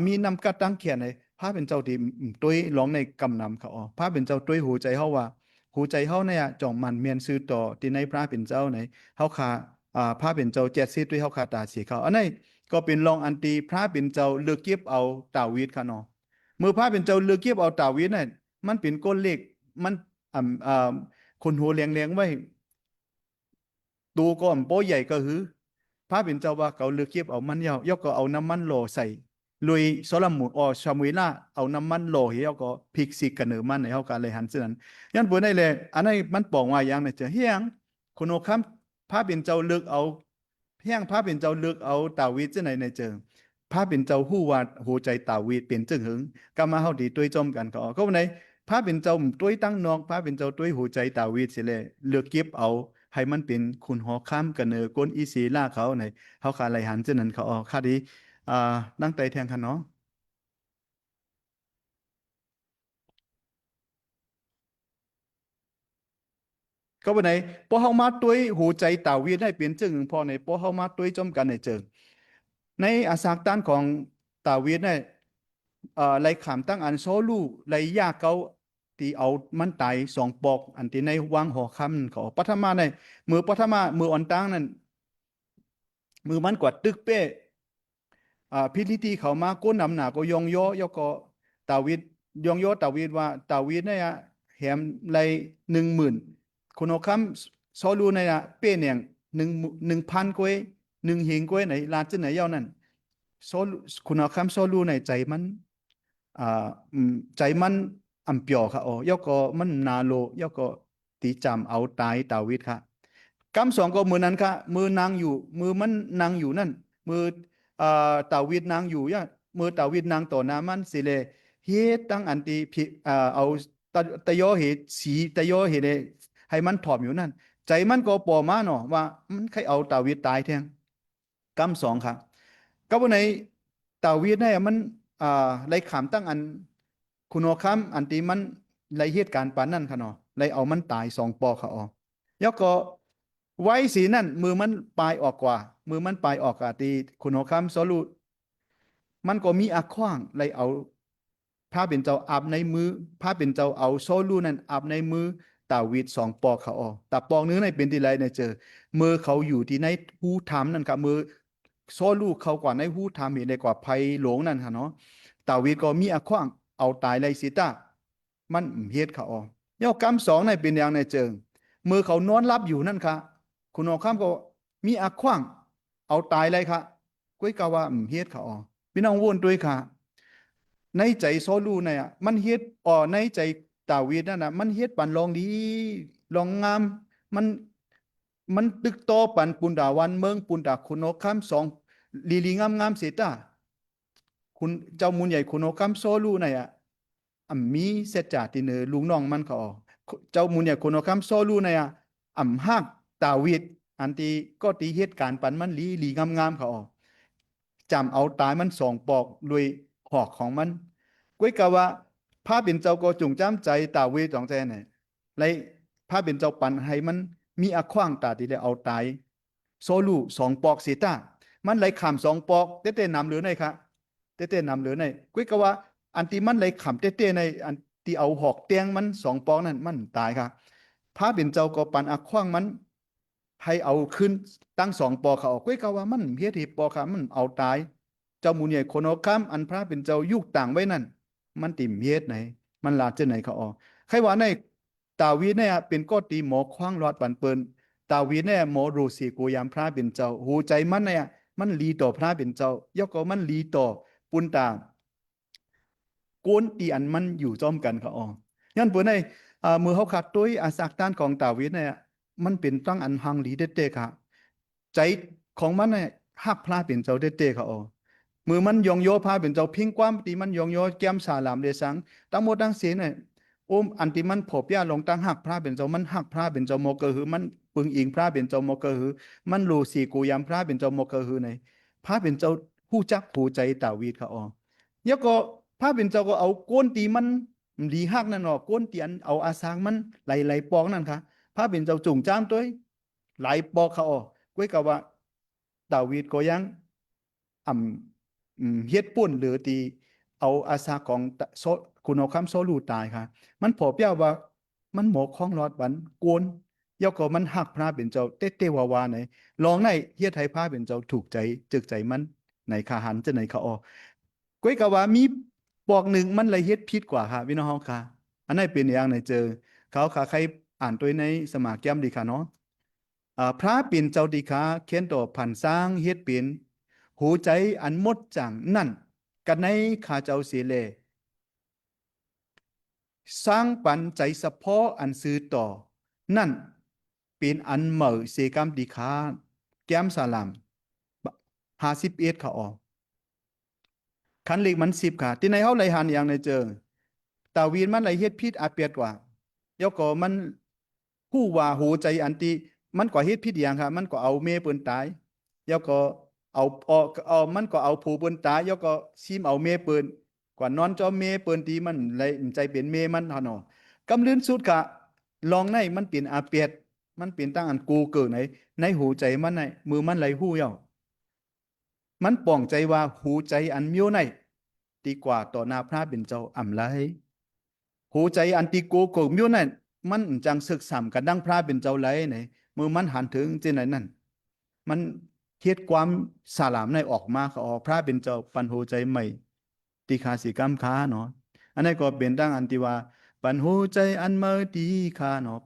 มีนำกัดตั้งเขียนในพระเป็นเจ้าที่ด้วยร้องในกำนำเขาพระเป็นเจ้าด้วยหูใจเขาว่าหูใจเขาเนี่ยจ่องมันเมียนซื้อต่อที่ในพระเป็นเจ้าในเขาขาพระเป็นเจ้าเจ็ดสิบด้วยเขาขาตาสีเขาอันนี้ก็เป็นรองอันตีพระเป็นเจ้าเลือกเก็บเอาดาวิดค่ะเนาะเมื่อพระเป็นเจ้าเลือกเก็บเอาดาวิดเนี่ยมันเป็นก้นเล็กมันคนหัวเลี้ยงไว้ดูก่อนโป้ใหญ่ก็คือพระเป็นเจ้าว่าเขาเลือกเก็บเอามันยกก็เอาน้ำมันโลใส่ลุยโซลามุนชามุยล่าเอาน้ำมันโลเฮียก็พริกสิกันเนือมันในเขาการเลยหันเสื่อนยันปุ่นได้เลยอันนี้มันปองว่าอย่างไรเจอเฮียงคนโอคัมพระเป็นเจ้าเลือกเอาเฮียงพระเป็นเจ้าเลือกเอาดาวิดเจ้าไหนในเจอพระเป็นเจ้าหู้ว่าหัวใจดาวิดเป็นจึงหึงก็มาเฮาดีด้วยจมกันก็เขาในพระเป็นเจ้าด้วยตั้งนอกพระเป็นเจ้าด้วยหัวใจดาวิดเสียเลยเลือกเก็บเอาให้มันเป็นคุณหอข้ามกันเนอก้นอีสีล่าเขาในเขาขาไหลหันเจ้านั้นเขาค่าดีนั่งไตแทงคันเนาะก็วันไหนพอเฮามาด้วยหูใจดาวิดให้เป็นจึงพอในพอเฮามาด้วยจมกันในเจิงในอาสากด้านของดาวิดเนี่ยไล่ขามตั้งอันโซลูไล่ยากเขาที่เอามันตาย2 ปอกอันที่ในวางหอคำเขาปัทมาในมือปัทมามืออ่อนตั้งนั่นมือมันกวาดตึกเป้พิธีเขามาก้นนำหนาก็ยองย่อยก็ดาวิดยองย่อดาวิดว่าดาวิดเนี่ยแหมไล่10,000คนเอาคำโซลูเนี่ยเป้เนี่ย1,000กว่า1 หิงกว่าไหนลานจะไหนยาวนั่นโซลูคุณเอาคำโซลูในใจมันใจมันอัมเปียวค่ะยกก็มันนาโลยกก็ตีจำเอาตายดาวิดค่ะกำ2ก็มือนั้นค่ะมือนางอยู่มือมันนางอยู่นั่นมือดาวิดนางอยู่ย่ามือดาวิดนางต่อหน้ามันสิเลยเฮ็ดตั้งอันตีเอาตะยอเหตุสีตะยอเหตุให้มันถอมอยู่นั่นใจมันก็ปอมาเนาะว่ามันใครเอาดาวิดตายแทงกำ2ค่ะก็วันไหนดาวิดเนี่ยมันไล่ขามตั้งอันคุณโอคัมอันตีมันไล่เหตุการณ์ปานนั่นค่ะเนาะไล่เอามันตาย2 ปอค่ะยกก็ไว้สีนั่นมือมันปลายออกกว่ามือมันปลายออกกว่าตีคุณโอคัมโซลูมันก็มีอาขว้างไล่เอาพระเป็นเจ้าอาบในมือพระเป็นเจ้าเอาโซลูนั่นอาบในมือดาวิด2 ปอกเขาแต่ปอกนึงในเป็นที่ไรในเจอมือเขาอยู่ที่ในหูทำนั่นค่ะมือโซลูเขากว่าในหูทำเห็นได้กว่าภัยหลงนั่นค่ะเนาะดาวิดก็มีอาขว้างเอาตายเลยสิตามันเฮ็ดเขาย่อกำ2ในเป็นอย่างในเจิงมือเขานอนรับอยู่นั่นค่ะคุณอข้ามก็มีอาขว้างเอาตายเลยค่ะก้อยกาว่าเฮ็ดเขาพี่น้องวนด้วยค่ะในใจโซลูเนี่ยมันเฮ็ดในใจดาวิดนั่นน่ะมันเฮ็ดปันลองดีลองงามมันตึกโตปันปุนดาวันเมืองปุนดาคุณอข้าม2ลีงามเสตาคุณเจ้ามุนใหญ่คุณโอคัมโซลูเนี่ยมีเสจาติเนอลุงน้องมันเขาเจ้ามุนใหญ่คุณโอคัมโซลูเนี่ยฮักดาวิดอันที่ก็ตีเหตุการณ์ปันมันลีงามเขาจำเอาตายมัน2 ปอกด้วยหอกของมันก้อยกะว่าพระเป็นเจ้าก็จงจำใจดาวิดจองใจเนี่ยเลยพระเป็นเจ้าปันให้มันมีอาขว้างตาที่ได้เอาตายโซลู2 ปอกเสียตามันไหลขาม2 ปอกเต้นนำหรือไงคะเต้นำเหลือในกุ้ยก็ว่าอันที่มันเลยขำเต้ในอันที่เอาหอกเตียงมัน2 ปองนั่นมันตายค่ะพระเป็นเจ้าก็ปันอักขว้างมันให้เอาขึ้นตั้ง2 ปอเขากุ้ยก็ว่ามันเพียทีปอค่ะมันเอาตายเจ้ามูลใหญ่คนเอาข้ามอันพระเป็นเจ้ายุกต่างไว้นั่นมันติ่มเฮ็ดไหนมันลาดเจไหนเขาใครว่าใน ตาวีเนี่ยเป็นก็ตีหมอคว้างรอดปันเปินตาวีเนี่ยหมอรู้สีกูยามพระเป็นเจ้าหูใจมันเนี่ยมันลีต่อพระเป็นเจ้ายกก็มันลีต่อปุนตาโกนตีอันมันอยู่จอมกันเขาอ๋อย้อนเปินในมือเขาขาดตัวอาศักด้านของตาวีเนี่ยมันเป็นตั้งอันหังลีเด็ดๆค่ะใจของมันเนี่ยหักพระเป็นเจ้าเด็ดๆเขาอ๋อมือมันยองโยพระเป็นเจ้าพิงความตีมันยองโยแก้มสาลามเดสังตั้งหมดตั้งเสียเนี่ยอันที่มันพบยาลงตั้งหักพระเป็นเจ้ามันหักพระเป็นเจ้าโมเกหือมันปึงอิงพระเป็นเจ้าโมเกหือมันรู้สีกูยามพระเป็นเจ้าโมเกหือในพระเป็นเจ้าผู้จักผู้ใจตาวีดเขาอ๋อยกก็พระเป็นเจ้าก็เอาโกนตีมันดีหักนั่นเนาะโกนตีอันเอาอาสางมันไหลปองนั่นค่ะพระเป็นเจ้าจุ่งจ้ามตัวไหลปอกเขาอ๋อก้วยกับว่าดาวีดก็ยังเฮ็ดปุ่นหรือตีเอาอาสาของคุณเอาคำโซลูตายค่ะมันพอเปียวว่ามันหมอคล้องรอดวันโกนยกก็มันหักพระเป็นเจ้าเตวาวาไหนลองในเฮ็ดให้พระเป็นเจ้าถูกใจจึกใจมันในขาหันจะไหนเขาอ๋อก้วยกับว่ามีปอกหนึ่งมันเลยเฮ็ดผิดกว่าค่ะพี่น้องค่ะอันนั้นเป็นอย่างไหนเจอเขาค่ะใครอ่านตัวในสมาแก้มดีค่ะเนาะพระเป็นเจ้าดีค่ะเขียนต่อผันสร้างเฮ็ดเป็นหูใจอันหมดจังนั่นกันในข้าเจ้าเสียเลสร้างปันใจสะเพาะอันซื้อต่อนั่นเป็นอันเหมอเสกรรมดีค่ะแก้มสาลาม51ค่ะออกคันเล็กมัน10ค่ะที่ในเฮาไหลหันอย่างในเจอตาวีนมันไหลเฮ็ดผิดอาเปียดกว่ายกก็มันผู้ว่าหูใจอันติมันก็เฮ็ดผิดอย่างค่ะมันก็เอาเมเปิ้นตายยกก็เอามันก็เอาผู้เปิ้นตายยกก็ซิมเอาเมเปิ้นกว่านอนจอมเมเปิ้นตีมันไหลใจเป็นเมมันเฮาเนาะกำลืนสุดค่ะลองในมันเป็นอาเปียดมันเป็นตั้งอันกูเกิดในหูใจมันในมือมันไหลหู้เย้ามันป้องใจว่าหูใจอันเมียวในดีกว่าต่อหน้าพระเป็นเจ้าอำไลหูใจอันติโกโกเมียวนั่นมันจังศึกษากันดังพระเป็นเจ้าไหลไหนมือมันหันถึงที่ไหนนั่นมันเฮ็ดความสาลามในออกมาเขาออกพระเป็นเจ้าปันหูใจใหม่ติคาสิกรรมค้าเนาะอันนี้ก็เป็นดังอันที่ว่าปันหูใจอันเมื่อตีคาเนาะ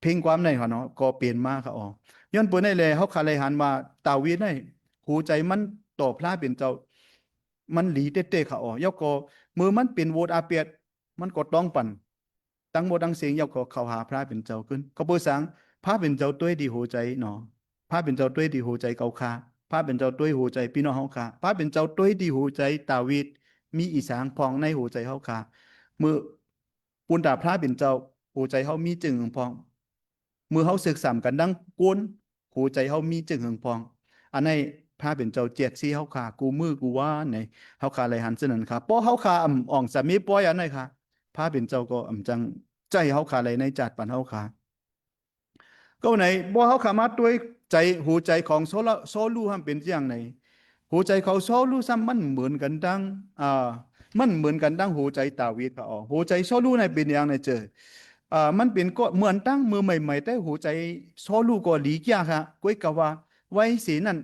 เพลงความในเขาเนาะก็เปลี่ยนมาเขาออกย้อนเปิ้นได้เลยเขาคาเลยหันว่าตาวีในหูใจมันต่อพระเป็นเจ้ามันหลีเต้ๆเขาออกยกก็มือมันเป็นโวดอาเปียดมันก็ต้องปั่นตั้งหมดตั้งเสียงยกก็เข้าหาพระเป็นเจ้าขึ้นเขาเปิดสังพระเป็นเจ้าด้วยดีหูใจเนาะพระเป็นเจ้าด้วยดีหูใจเกาคาพระเป็นเจ้าด้วยหูใจพี่น้องเฮาคาพระเป็นเจ้าด้วยดีหูใจตาวีดมีอีสางพองในหูใจเฮาคามือปุณตาพระเป็นเจ้าหูใจเฮามีจึงพองมือเฮาศึกษากันดังกวนหูใจเฮามีจึงหึงพองอันในพระเป็นเจ้าเจ็ดซี่เฮาขากูมือกูว่าไหนเฮาขาไหลหันเสนันค่ะป้อเฮาขาอ่องสามีป้อยอันไหนค่ะพระเป็นเจ้าก็จังใจเฮาขาไหลในจัดปันเฮาขาก็ไหนบ่เฮาขามาด้วยใจหูใจของโซลูฮัมเป็นอย่างไหนหูใจเขาโซลูซ้ำมันเหมือนกันดังมันเหมือนกันดังหูใจตาวีดค่ะอ๋อหูใจโซลูในเป็นอย่างไหนเจอมันเป็นก็เหมือนตั้งมือใหม่ๆแต่หูใจโซลูก็หลีกยากค่ะก้อยกะว่าไว้สีนั่น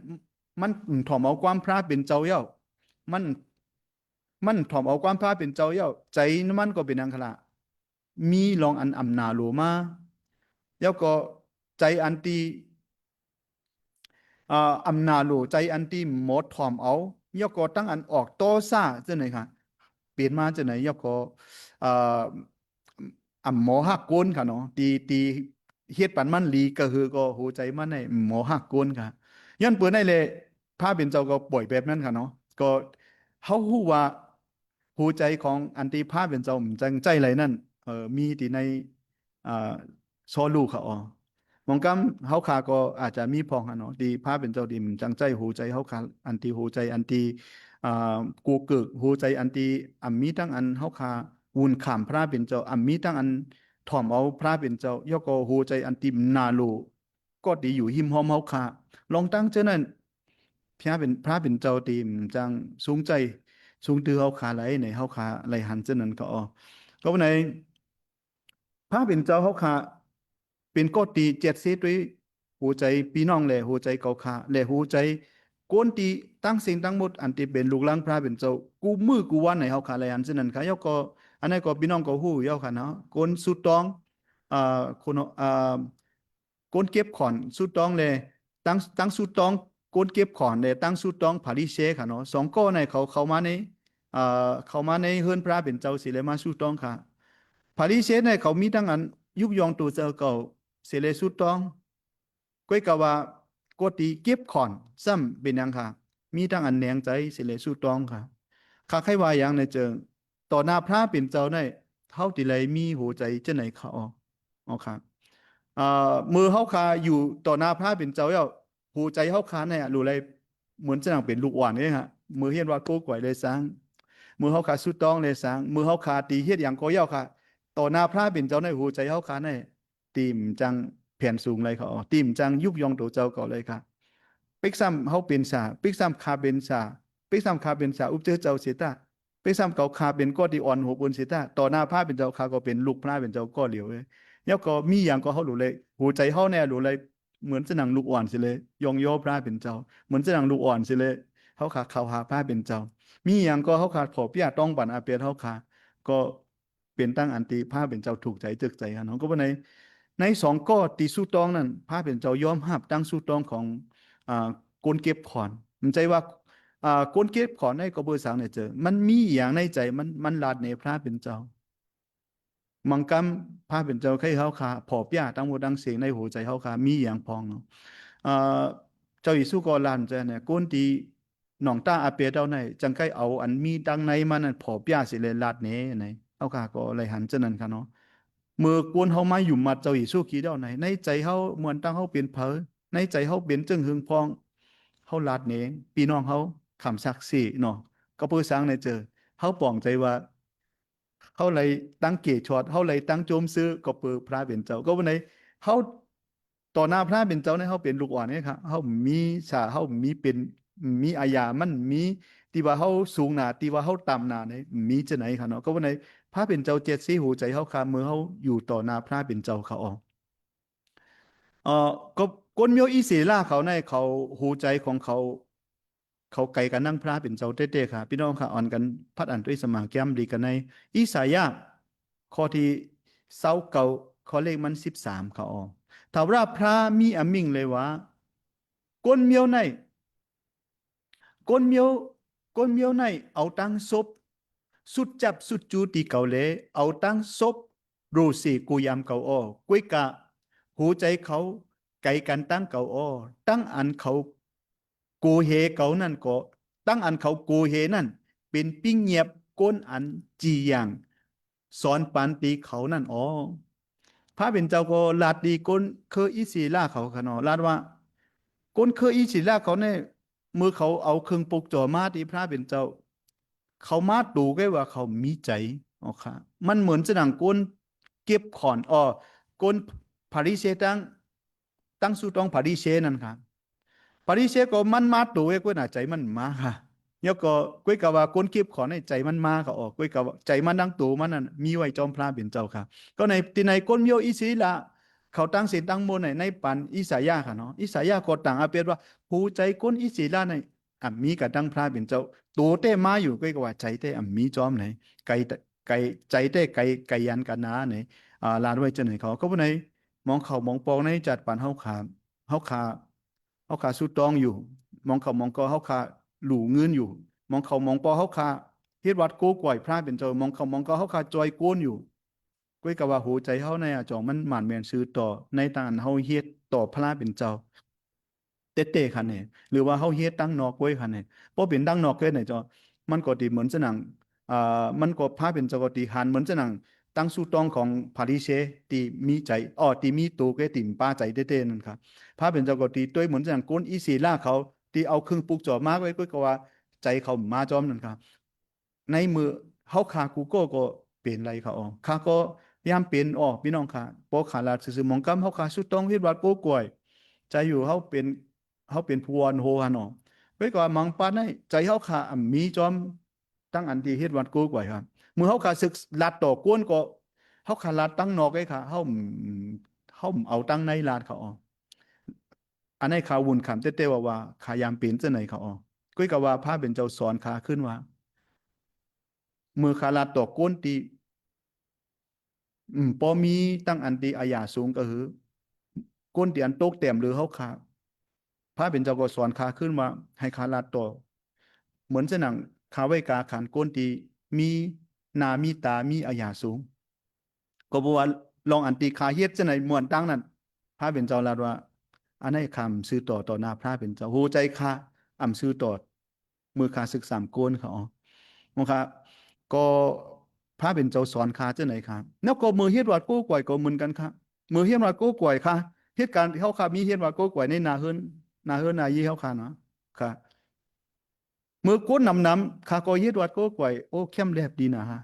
มันถ่อมเอาความพระเป็นเจ้าเย้ามันถ่อมเอาความพระเป็นเจ้าเย้าใจมันก็เป็นอังคละมีลองอันอำนาโลมาแล้วก็ใจอันตีอำนาโลใจอันตีหมดถ่อมเอายกก็ตั้งอันออกโตซ่าจังไหนค่ะเปลี่ยนมาจังไหนยกก็หมอหักก้นค่ะเนาะตีเฮ็ดปันมันลีก็คือก็หูใจมันในหมอหักก้นค่ะย้อนเปิดได้เลยพระเป็นเจ้าก็ปล่อยแบบนั้นค่ะเนาะก็เฮาฮู้ว่าหูใจของอันที่พระเป็นเจ้าจังใจไหลนั่นมีที่ในซอลูค่ะอ๋อมองกำเฮาขาก็อาจจะมีพองค่ะเนาะที่พระเป็นเจ้าดิมจังใจหูใจเฮาขาอันที่หูใจอันที่กูเกิกหูใจอันที่มีทั้งอันเฮาขาวุนขามพระเป็นเจ้ามีทั้งอันถ่อมเอาพระเป็นเจ้ายกก็หูใจอันติมนาโลก็ดีอยู่หิมหอมเฮาขาลองตั้งเจ้านั้นพระเป็นเจ้าตีมจังสูงใจสูงตือเฮาขาไหลในเฮาขาไหลหันเจ้านั้นก็อ๋อก็ในพระเป็นเจ้าเฮาขาเป็นก็ตี70ด้วยหูใจพี่น้องแหละหูใจเก่าขาและหูใจโกนตีตั้งสิ่งทั้งหมดอันที่เป็นลูกหลานพระเป็นเจ้ากูมือกูวันไหนเฮาขาไหลหันเจ้านั้นค่ะยกก็ อันนั้นก็พี่น้องก็ฮู้อยู่ค่ะเนาะคนสุดตองคนคนเก็บขอนสุดตองเลยตั้งสุดตองคนเก็บขอนเลยตั้งสุดตองผาลิเชค่ะเนาะสองก้อในเขามาในเข้ามาในเฮือนพระเป็นเจ้าสิเลยมาสุดตองค่ะผาลิเชในเขามีทั้งอันยุบยองตัวเจ้าเก่าสิเลยสุดตองก้อยกะว่ากตีเก็บขอนซ้ำเป็นยังค่ะมีทั้งอันแหนงใจสิเลยสุดตองค่ะข้าใครว่าอย่างในเจิงต่อหน้าพระเป็นเจ้าในเท่าที่ไรมีหัวใจจะไหนเขาอ๋อครับมือเฮาคาอยู่ต่อหน้าพระเป็นเจ้าเย้าหัวใจเฮาคาเนี่ยรู้อะไรเหมือนจะนังเป็นลูกอ่อนเนี่ยฮะมือเฮียนว่าโก้ก่อยเลยสังมือเฮาคาสุดต้องเลยสังมือเฮาคาตีเฮ็ดอย่างก็เย้าค่ะต่อหน้าพระเป็นเจ้าในหัวใจเฮาคาเนี่ยตีมจังแผ่นสูงเลยเขาตีมจังยุบยองตัวเจ้าก่อเลยค่ะปิกซ้ำเฮาเป็นสาปิกซ้ำคาเป็นสาปิกซ้ำคาเป็นสาอุปเจอเจ้าเสียตาปิกซ้ำเขาคาเป็นก็ที่อ่อนหัวบนเสียตาต่อหน้าพระเป็นเจ้าคาก็เป็นลูกพระเป็นเจ้าก็เหลียวเลยแล้วก็มีอย่างก็เขารู้เลยหัวใจเขาแน่รู้เลยเหมือนจะนังลูกอ่อนสิเลยยองโยพระเป็นเจ้าเหมือนจะนังลูกอ่อนสิเลยเขาขาเขาหาพระเป็นเจ้ามีอย่างก็เขาขาดขอพิยาต้องบันอาเปียเขาขาก็เป็นตั้งอันตีพระเป็นเจ้าถูกใจจึกใจกันเนาะก็ว่าในสองก็ตีสู้ตองนั่นพระเป็นเจ้ายอมหับตั้งสู้ตองของกลเก็บขอนมันใจว่ากลเก็บขอนในกบฏสังเนี่ยเจอมันมีอย่างในใจมันลาดในพระเป็นเจ้ามังกำพระเป็นเจ้าใครเขาขาผอพิยาตั้งหมดตั้งเสียงในหัวใจเขาขามีอย่างพองเนาะเจ้าอิสุก็ลานใจเนี่ยก้นตีหนองตาอาเปียเจ้าในจังไคเอาอันมีดังในมันผอพิยาสิเลยลาดเนไหนเอาขาก็เลยหันเจนั้นค่ะเนาะเมื่อกวนเขามาอยู่มัดเจ้าอิสุกี่เจ้าไหนในใจเขาเหมือนตั้งเขาเป็นเพอในใจเขาเป็นจึงหึงพองเขาลาดเนพี่น้องเขาคำศักดิ์สิทธิ์เนาะก็เพื่อสร้างในเจอเขาปองใจว่าเขาเลยตั้งเกจชอดเขาเลยตั้งโจมซื้อก็เปิดพระเป็นเจ้าก็วันไหนเขาต่อหน้าพระเป็นเจ้าเนี่ยเขาเป็นลูกอ่อนเนี่ยครับเขามีชาเขามีเป็นมีอาญามันมีที่ว่าเขาสูงหนาที่ว่าเขาต่ำหนาเนี่ยมีจะไหนครับเนาะก็วันไหนพระเป็นเจ้าเจ็ดสีหูใจเขาคามือเขาอยู่ต่อหน้าพระเป็นเจ้าเขาออกก็กนเมียวอีเสล่าเขาในเขาหูใจของเขาไก่กันนั่งพระเป็นเจ้าเต้ๆค่ะพี่น้องค่ะอ่อนกันพัดอ่านด้วยสมาแก้มดีกันในอิสายาข้อที่เศร้าเก่าข้อเลขมัน13เขาออกถ้าว่าพระมีอมิ่งเลยว่าก้นเมียวในก้นเมียวในเอาตั้งศพสุดจับสุดจูตีเก่าเลเอาตั้งศพรูสีกูยามเก่าอ้อกุ้ยกะหูใจเขาไก่กันตั้งเก่าอ้อตั้งอันเขากูเฮเขานั่นก็ตั้งอันเขากูเฮนั่นเป็นปิ้งเงียบก้นอันจีอย่างสอนปันตีเขานั่นอ๋อพระเป็นเจ้าก็ลาดดีก้นเคยอิสีล่าเขาขนอลาดว่าก้นเคยอิสีล่าเขาเนี่ยมือเขาเอาเครื่องปลุกจ่อมาที่พระเป็นเจ้าเขามาดูไว้ว่าเขามีใจอ๋อค่ะมันเหมือนจะหนังก้นเก็บขอนอ๋อก้นพาริเชตั้งสู้ต้องพาริเชนั่นค่ะพาริเชก็มันมาดูไว้ก้นใจมันมาค่ะแล้วก็ก้อยกะว่าก้นเก็บขอนในใจมันมาก็ออกก้อยกะว่าใจมันดังตูมันนั่นมีไว้จอมพระเป็นเจ้าค่ะก็ในที่ในก้นโยอิสีละเขาตั้งศีลตั้งมนในปันอิสายาค่ะเนาะอิสายาก็ต่างอาเปียว่าผู้ใจก้นอิสีละในมีกับตั้งพระเป็นเจ้าตัวเต้มาอยู่ก้อยกะว่าใจเต้มีจอมไหนไก่ใจเต้ไก่ยันกันนาไหนลาด้วยเจนเขาก็ว่าในมองเขามองปองในจัดปันเฮาขาสุดตองอยู่มองเขามองก็เฮาขาหลู่เงินอยู่มองเขามองปอเฮาขาเฮ็ดวัดโก้ก่อยพระเป็นเจ้ามองเขามองก็เฮาขาจอยโกนอยู่ก้อยกะว่าหูใจเฮาในจองมันหมานแม่นซื้อต่อในตานเฮาเฮ็ดต่อพระเป็นเจ้าเต้ๆคันนี่หรือว่าเฮาเฮ็ดตั้งนอกก้อยคันนี่บ่เป็นตั้งนอกเกิดไหนจอมันก็ดีเหมือนจะหนังมันก็พระเป็นเจ้าก็ดีหันเหมือนจะหนังตั้งสู้ตองของพาริเชตีมีใจตีมีตูเกติมป้าใจเต้ๆนั่นครับพระเป็นเจ้าก็ตีด้วยเหมือนจะหนังก้นอีศีล่าเขาที่เอาเครื่องปลูกจ่อมากไว้ก็ว่าใจเขามาจอมนั่นครับในมือเขาขากูก็เป็นไรเขาขาก็ยามเป็นพี่น้องค่ะปอขาลาซื่อๆมองกำเขาขาสุดต้องเฮ็ดวัดโก้กวยใจอยู่เขาเป็นผู้วันโหฮานอไว้ก็มังปานให้ใจเขาขามีจอมตั้งอันที่เฮ็ดวัดโก้กวยครับมือเขาขาศึกลัดต่อกวนก็เขาขาลัดตั้งนอกไว้ค่ะเขาเอาตั้งในลาดเขาอันนี้ข่าววุ่นขำเต้ๆว่าขายามเป็นจะไหนเขาก้อยกะว่าพระเป็นเจ้าสอนขาขึ้นว่ามือขาลาดต่อก้นตี ปอมีตั้งอันตีอาญาสูงก็คือก้นที่อันโตกเต็มหรือเขาขาพระเป็นเจ้าก็สอนขาขึ้นมาให้ขาลาดต่อเหมือนจะหนังขาไว้กาขานก้นที่มีหนามีตามีอาญาสูงก็บอกว่าลองอันตีขาเฮ็ดจะไหนมวนตั้งนั้นพระเป็นเจ้าลาดว่าอันให้คำซื้อต่อหน้าพระเป็นเจ้าโหใจขาอ่ำซื้อต่อมือขาศึกสามโกนเขามองค่ะก็พระเป็นเจ้าสอนขาจะไหนครับแล้วก็มือเฮ็ดวัดโก้ก่อยก็เหมือนกันครับมือเฮ็ดวัดโก้ก่อยค่ะเหตุการณ์ที่เขาค่ะมีเฮ็ดวัดโก้ก่อยในนาเฮิรนนายี่เขาค่ะเนาะค่ะมือโก้นำค่ะก็เฮ็ดวัดโก้ก่อยโอ้เข้มแลบดีนะฮะ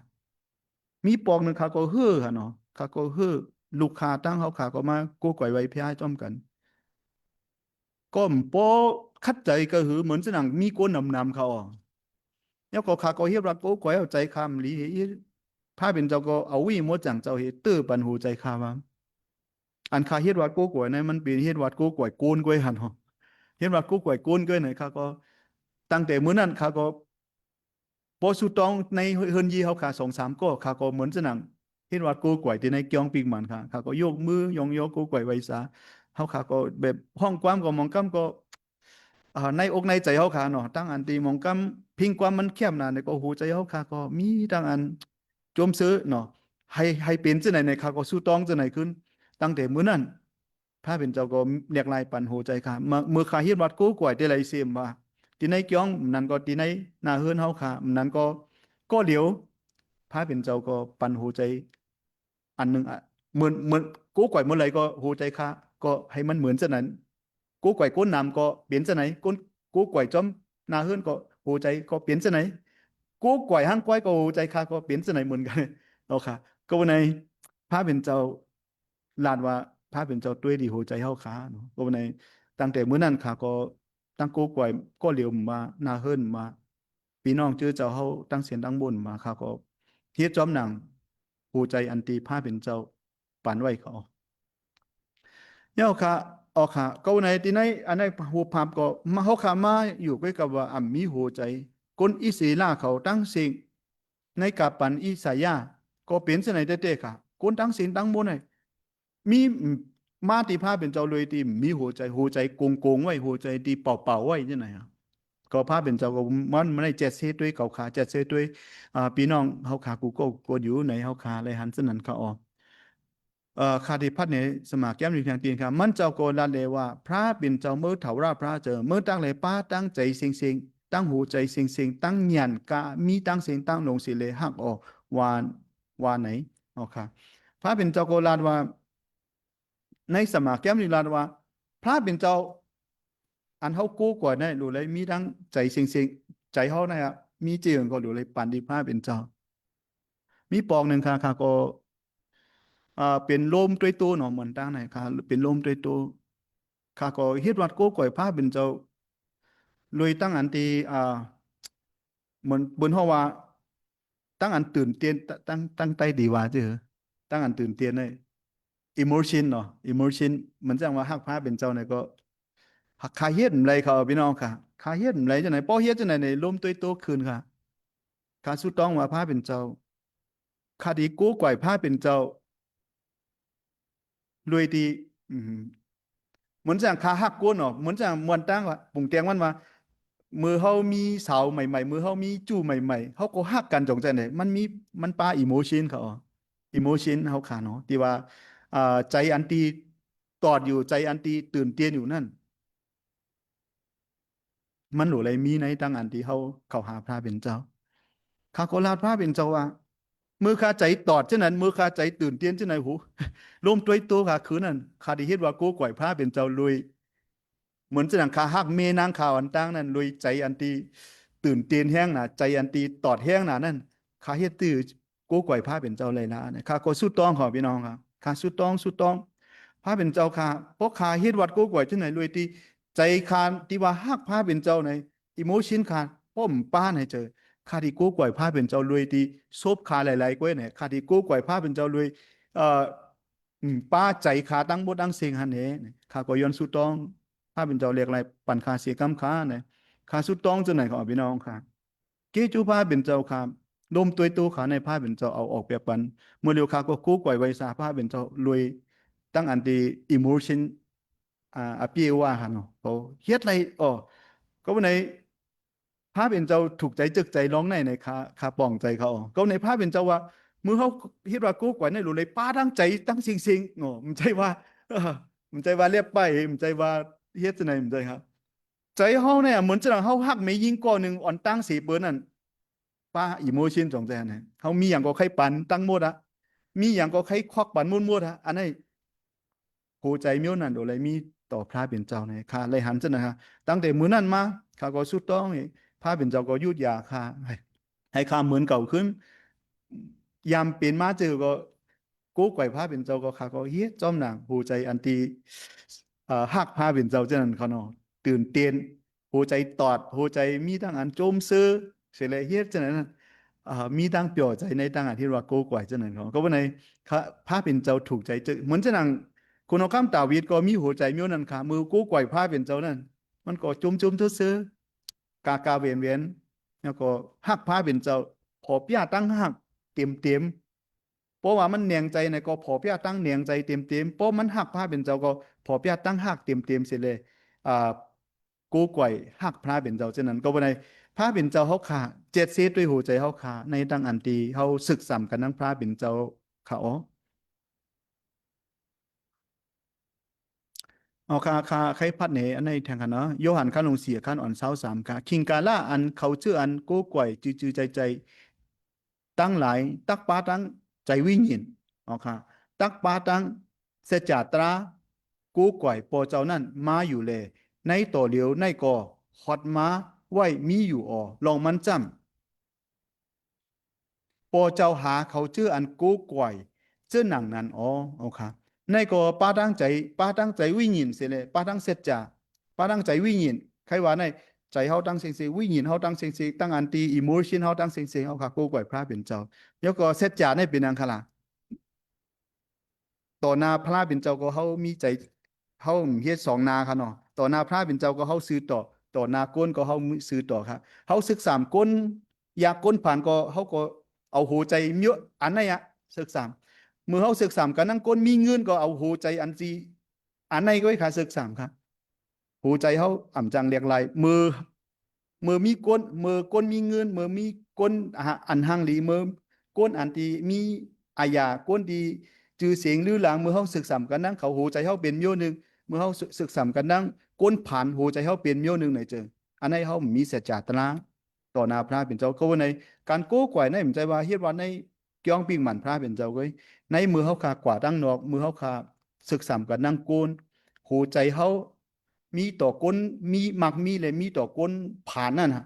มีปอกหนึ่งค่ะก็เฮ้อค่ะเนาะค่ะก็เฮ้อลูกค้าตั้งเขาค่ะก็มาโก้ก่อยไว้พี่ให้จ้อมกันก็ปอคัดใจก็คือเหมือนสนังมีโก้นำเขาแล้วก็ขาก็เฮ็ดรักโก้ก่อยเอาใจคำหลีพระเป็นเจ้าก็เอาวิมดจังเจ้าเฮ็ดตื้อปันหูใจคาว่าอันคาเฮ็ดวัดโก้ก่อยนั้นมันเป็นเฮ็ดวัดโก้ก่อยโกนก้อยหันเนาะเฮ็ดวัดโก้ก่อยโกนก้อยไหนข้าก็ตั้งแต่มื้อนั้นข้าก็พอสุตองในเฮินยีเฮาขา2-3ก็ข้าก็เหมือนสนังเฮ็ดวัดโก้ก่อยที่ในเกียงปิงมันค่ะข้าก็ยกมือยองยกโก้ก่อยไว้ซะเฮาข้าก็แบบห้องความก็มองกำก็ในอกในใจเฮาขาเนาะตั้งอันตีมองกำพิงความมันเข้มน่ะในก็หูใจเฮาขาก็มีตั้งอันจมซื้อเนาะให้เป็นจังไหนในข้าก็สู้ต้องจังไหนขึ้นตั้งแต่มื้อนั้นพระเป็นเจ้าก็เรียกลายปันหูใจขาเมื่อข้าเฮ็ดวัดโก้ก่อยได้ไหลเสียมว่าที่ในเกียงนั้นก็ที่ในหน้าเฮือนเฮาขานั้นก็เหลียวพระเป็นเจ้าก็ปันหูใจอันหนึงอ่ะเหมือนโก้ก่อยเมื่อไหร่ก็หูใจขาก็ให้มันเหมือนจังนั้นกูก่อยก้นนำก็เปลี่ยนจะไหนกูก่อยจอมนาเฮือนก็หูใจก็เปลี่ยนจะไหนกูก่อยห้างก้อยก็หูใจข้าก็เปลี่ยนจะไหนเหมือนกันเอาค่ะก็ในพระเป็นเจ้าลาดว่าพระเป็นเจ้าด้วยดีหูใจเฮาขาเนาะก็ในตั้งแต่มื้อนั้นข้าก็ตั้งกูก่อยก็เหลียวมานาเฮือนมาพี่น้องชื่อเจ้าเฮาตั้งเสียงตั้งบนมาข้าก็เฮ็ดจอมหนังหูใจอันตีพระเป็นเจ้าปานไว้เขาเย้าค่ะออกค่ะก็ในที่ในอันในหูภาพก็มาเขาขามาอยู่ใกล้กับว่ามีหัวใจคนอิสลาเขาตั้งสิ่งในกับปันอิสายาก็เป็นเสนอเต้ๆค่ะคนตั้งสิ่งตั้งบนไหนมีมาติภาพเป็นเจ้าเลยที่มีหัวใจโกงไว้หัวใจที่เป่าไว้ที่ไหนอ่ะก็ภาพเป็นเจ้าก็มันไม่ได้เจ็ดเซด้วยเก่าขาเจ็ดเซด้วยพี่น้องเขาขากูก็อยู่ในเขาขาอะไรหันสนันเขาออกคาดิพัฒน์ในสมาแก้มหนึ่งทางตีนครับมันเจ้าโกลันเลยว่าพระเป็นเจ้าเมื่อเถาราพระเจอเมื่อตั้งเลยป้าตั้งใจสิงตั้งหูใจสิงตั้งหยันกะมีตั้งสิงตั้งลงสิเลยหักออกวานไหนเอาค่ะพระเป็นเจ้าโกลันว่าในสมาแก้มหนึ่งลันว่าพระเป็นเจ้าอันเขากู้กว่าได้ดูเลยมีตั้งใจสิงใจเขานะครับมีเจียงก็ดูเลยปันดีพระเป็นเจ้ามีปองหนึ่งค่ะก็เป็นลมด้วยตัวเนาะเหมือนตั้งไหนค่ะเป็นลมด้วยตัวค่ะก็เฮ็ดวัดโก้ก่อยผ้าเป็นเจ้าลุยตั้งอันตีเหมือนบนห้องว่าตั้งอันตื่นเต้นตั้งใจดีว่าเจอตั้งอันตื่นเต้นเลยemotion เนาะ emotion เหมือนจังว่าฮักผ้าเป็นเจ้าเนี่ยก็หักคาเฮ็ดอะไรเขาพี่น้องค่ะคาเฮ็ดอะไรจังไหนป้อเฮ็ดจังไหนในลมด้วยตัวคืนค่ะค่ะสุดต้องว่าผ้าเป็นเจ้าคดีโก้ก่อยผ้าเป็นเจ้ารวยดีเหมือนอย่างคาหักก้นเนาะเหมือนอย่างมวนตั้งว่าปุ่งเตียงมันมามือเขามีเสาใหม่ๆมือเขามีจู่ใหม่ๆเขาก็หักกันจงใจไหนมันปาอิโมชันเขาอิโมชันเขาขาเนาะที่ว่าใจอันตีตอดอยู่ใจอันตีตื่นเต้นอยู่นั่นมันหลุอะไรมีในตั้งอันที่เขาหาพระเป็นเจ้าข้าก็ลาพระเป็นเจ้าว่ามือข้าใจตอดเช่นนั้นมือข้าใจตื่นเต้นเช่นไหนหูลมตัวข้าคืนนั้นข้าได้เห็นว่ากูก่อยพระเป็นเจ้าลุยเหมือนจะนังข้าหักเมนางข่าวอันตั้งนั้นลุยใจอันตีตื่นเต้นแห้งนะใจอันตีตอดแห้งนะนั่นข้าเฮ็ดตื้อกูก่อยพระเป็นเจ้าเลยนะเนี่ยข้าก็สู้ต้องขอพี่น้องครับข้าสู้ต้องพระเป็นเจ้าข้าเพราะข้าเฮ็ดวัดกูก่อยที่ไหนลุยตีใจข้าที่ว่าหักพระเป็นเจ้าในอิโมชันข้าป้อมป้านให้เจอข้าที่กู้ก่อยผ้าเป็นเจ้ารวยที่ซบขาหลายๆก้อยเนี่ยข้าที่กู้ก่อยผ้าเป็นเจ้ารวยป้าใจขาตั้งบดตั้งเสียงหันเนี่ยข้าก็ย้อนสุดต้องผ้าเป็นเจ้าเรียกอะไรปั่นขาเสียกำขาเนี่ยข้าสุดต้องจะไหนของพี่น้องค่ะเกจูผ้าเป็นเจ้าค่ะ ลมตัวตู้ขาในผ้าเป็นเจ้าเอาออกเปียปันเมื่อเร็วขาก็กู้ก่อยไว้สาผ้าเป็นเจ้ารวยตั้งอันดีอิโมชันอภิว่าหันเนาะเขาเฮ็ดอะไรอ๋อก็วันไหนผ้าเป็นเจ้าถูกใจจึกใจร้องในคาป่องใจเขาอ๋อก็ในผ้าเป็นเจ้าว่ามือเขาเฮ็ดว่ากู้ก่อยในรู้เลยป้าตั้งใจตั้งสิงโง่มันใจว่ามันใจว่าเรียบไปมันใจว่าเฮ็ดจะไหนมันใจครับใจเฮาเนี่ยเหมือนจะเฮาฮักไม่ยิงก่อหนึ่งอ่อนตั้งสีเปิ้นนั่นป้าอีโมชันจงใจนะเฮามีอย่างก็ใครปันตั้งหมดอะมีอย่างก็ใครควักปันหมดอะอันนี้หัวใจเมียวนั่นโดเลยมีต่อพระเป็นเจ้าเนี่ยค่ะเลยหันจะนะฮะตั้งแต่มื้อนั้นมาข้าก็สุดต้องพระเป็นเจ้าก็ยุดยาค่ะให้ข้าเหมือนเก่าขึ้นยามเป็นมาเจอก็กู้ไก่พระเป็นเจ้าก็ข้าก็เฮ็ดจอมหนังหัวใจอันตีฮักพระเป็นเจ้าเจ้านั้นเขาเนาะตื่นเต้นหัวใจตอดหัวใจมีทั้งอันโจมซื้อเสียเลยเฮ็ดเจ้านั้นมีตั้งเปี่ยวใจในตั้งอันที่ว่ากู้ไก่เจ้านั้นเขาก็ว่าในพระเป็นเจ้าถูกใจเจอเหมือนเจ้านั้นคุณเอาคำตาวิดก็มีหัวใจมีนั่นค่ะมือกู้ไก่พระเป็นเจ้านั้นมันก็จุ่มซื้อกาเวียนแล้วก็ฮักพระเป็นเจ้าพอเปียตั้งฮักเต็มเพราะว่ามันเนียงใจในก็พอเปียตั้งเนียงใจเต็มเพราะมันฮักพระเป็นเจ้าก็พอเปียตั้งฮักเต็มเสียเลยกู้ไก่ฮักพระเป็นเจ้าเช่นนั้นก็บ่ได้พระเป็นเจ้าเฮาขาเจ็ดเซตด้วยหัวใจเฮาขาในตั้งอันตีเฮาศึกษากันทั้งพระเป็นเจ้าเขาเอาใครพัดเหนอันในแทงกันเนาะโยหันขันลงเสียขันอ่อนเศร้าสามค่ะคิงกาล่าอันเขาชื่ออันโก้ก่อยจือใจตั้งหลายตักป้าตั้งใจวิญญาณเอาค่ะตักป้าตั้งเสจาตราโก้ก่อยปอเจ้านั่นมาอยู่เลยในต่อเหลียวในก่อฮอดมาไว้มีอยู่อ๋อลองมันจำปอเจ้าหาเขาชื่ออันโก้ก่อยเจ้าหนังนั้นอ๋อเอาค่ะในก็ป้าตั้งใจวิญญาณเสียเลยป้าตั้งเสร็จจ่าป้าตั้งใจวิญญาณใครว่าในใจเฮาตั้งเสียวิญญาณเฮาตั้งเสียตั้งอันตีอิโมชันเฮาตั้งเสียเฮาค่ะกู้ก่อยพระเป็นเจ้าแล้วก็เสร็จจ่าในเป็นอังคลาต่อหน้าพระเป็นเจ้าก็เฮามีใจเฮาเฮ็ดสองนาค่ะเนาะต่อหน้าพระเป็นเจ้าก็เฮาซื้อต่อหน้าก้นก็เฮาซื้อต่อครับเฮาศึกษาก้นอยากก้นผ่านก็เฮาก็เอาหัวใจเยอะอันไหนอะศึกษาเมื่อเฮาศึกษากันนั่งก้นมีเงินก็เอาหัวใจอันซีอันไหนก็ให้ขาศึกษาครับหัวใจเฮาอ่ำจังเรียกลายมือมีก้นมือก้นมีเงินมือมีก้นอันห่างหลีมือก้นอันที่มีอาญาก้นที่จือเสียงลือหลังมือเฮาศึกษากันนั่งเขาหัวใจเฮาเป็นโยนึงเมื่อเฮาศึกษากันนั่งก้นผ่านหัวใจเฮาเป็นโยนึงไหนเจออันไหนเฮามีสัจจะตระต่อหน้าพระเป็นเจ้าก็ว่าในการโก้ก่อยในผมใจว่าเฮ็ดว่าในเกี่ยงปิงหมันพระเป็นเจ้าก็ในมือเฮาขากว่าตั้งนอกมือเฮาขาศึกษากันนั่งโกนหัวใจเฮามีต่อก้นมีมักมีเลยมีต่อก้นผ่านนั่นฮะ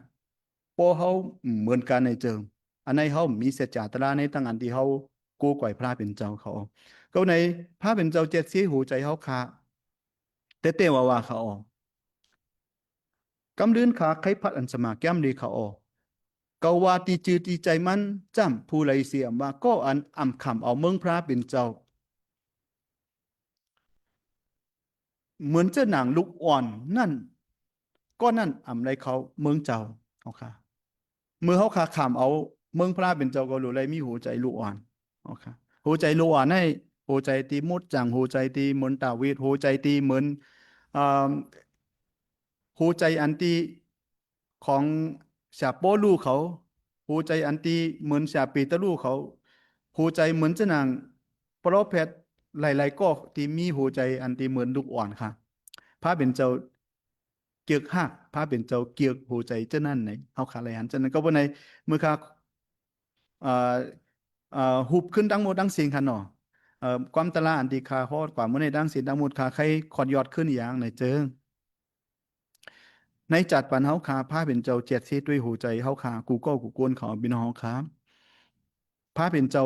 พอเฮาเหมือนกันในเจิงอันในเฮามีสัจจะตระในตั้งอันที่เฮาโก้ก่อยพระเป็นเจ้าเขาก็ในพระเป็นเจ้าเจ็ดสีหัวใจเฮาขาเต้ว่าเขาออกกำลืนขาใครพัดอันสมาแก้มดีเขาออกเกาว่าตีจือตีใจมันจำผู้ไรเสียมว่าก็อันอ่ำคำเอาเมืองพระเป็นเจ้าเหมือนเจ้าหนังลูกอ่อนนั่นก็นั่นอ่ำไรเขาเมืองเจ้าเอาค่ะเมื่อเขาขาขำเอาเมืองพระเป็นเจ้าก็รู้ไรมีหัวใจลูกอ่อนเอาค่ะหัวใจลูกอ่อนให้หัวใจตีมุดจังหัวใจตีเหมือนตาวีดหัวใจตีเหมือนหัวใจอันตีของชาโป้ลูกเขาหัวใจอันตีเหมือนชาปีตะลูกเขาหัวใจเหมือนเจ้านางโปรเพชหลายๆก็ที่มีหัวใจอันตีเหมือนลูกอ่อนค่ะพระเป็นเจ้าเกียกหักพระเป็นเจ้าเกียกหัวใจเจ้านั่นไหนเขาขาอะไรหันเจ้านั้นก็ว่าในเมื่อค่ะหุบขึ้นดังหมดดังเสียงค่ะเนาะความตะลาอันตีคาฮอดกว่าเมื่อในดังเสียงดังหมดคาใครขอดยอดขึ้นอย่างในเจิงในจัดปันเฮาคาพระเป็นเจ้าเจ็ดเสียด้วยหัวใจเฮาคากูก็กูกวนเขาบินเฮาคาพระเป็นเจ้า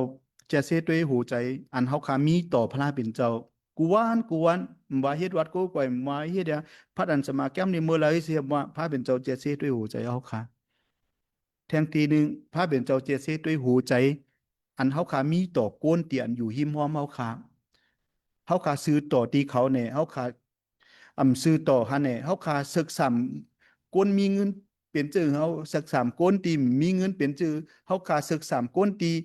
เจ็ดเสียด้วยหัวใจอันเฮาคามีต่อพระเป็นเจ้ากวนว่าเฮ็ดวัดกูก่อยมาเฮ็ดพระอันสมาแก้มนี่เมื่อไรเสียว่าพระเป็นเจ้าเจ็ดเสียด้วยหัวใจเฮาคาแทงทีหนึ่งพระเป็นเจ้าเจ็ดเสียด้วยหัวใจอันเฮาคามีต่อโกนเตียนอยู่หิมห้อมเฮาคาซื้อต่อที่เขาเนี่ยเฮาคาซื้อต่อฮะเนี่ยเฮาคาศึกษาคนมีเงิน เป็นจื้อเฮาศึก3คนที่มีเงินเป็นจื้อเฮาขาศึก3คนที่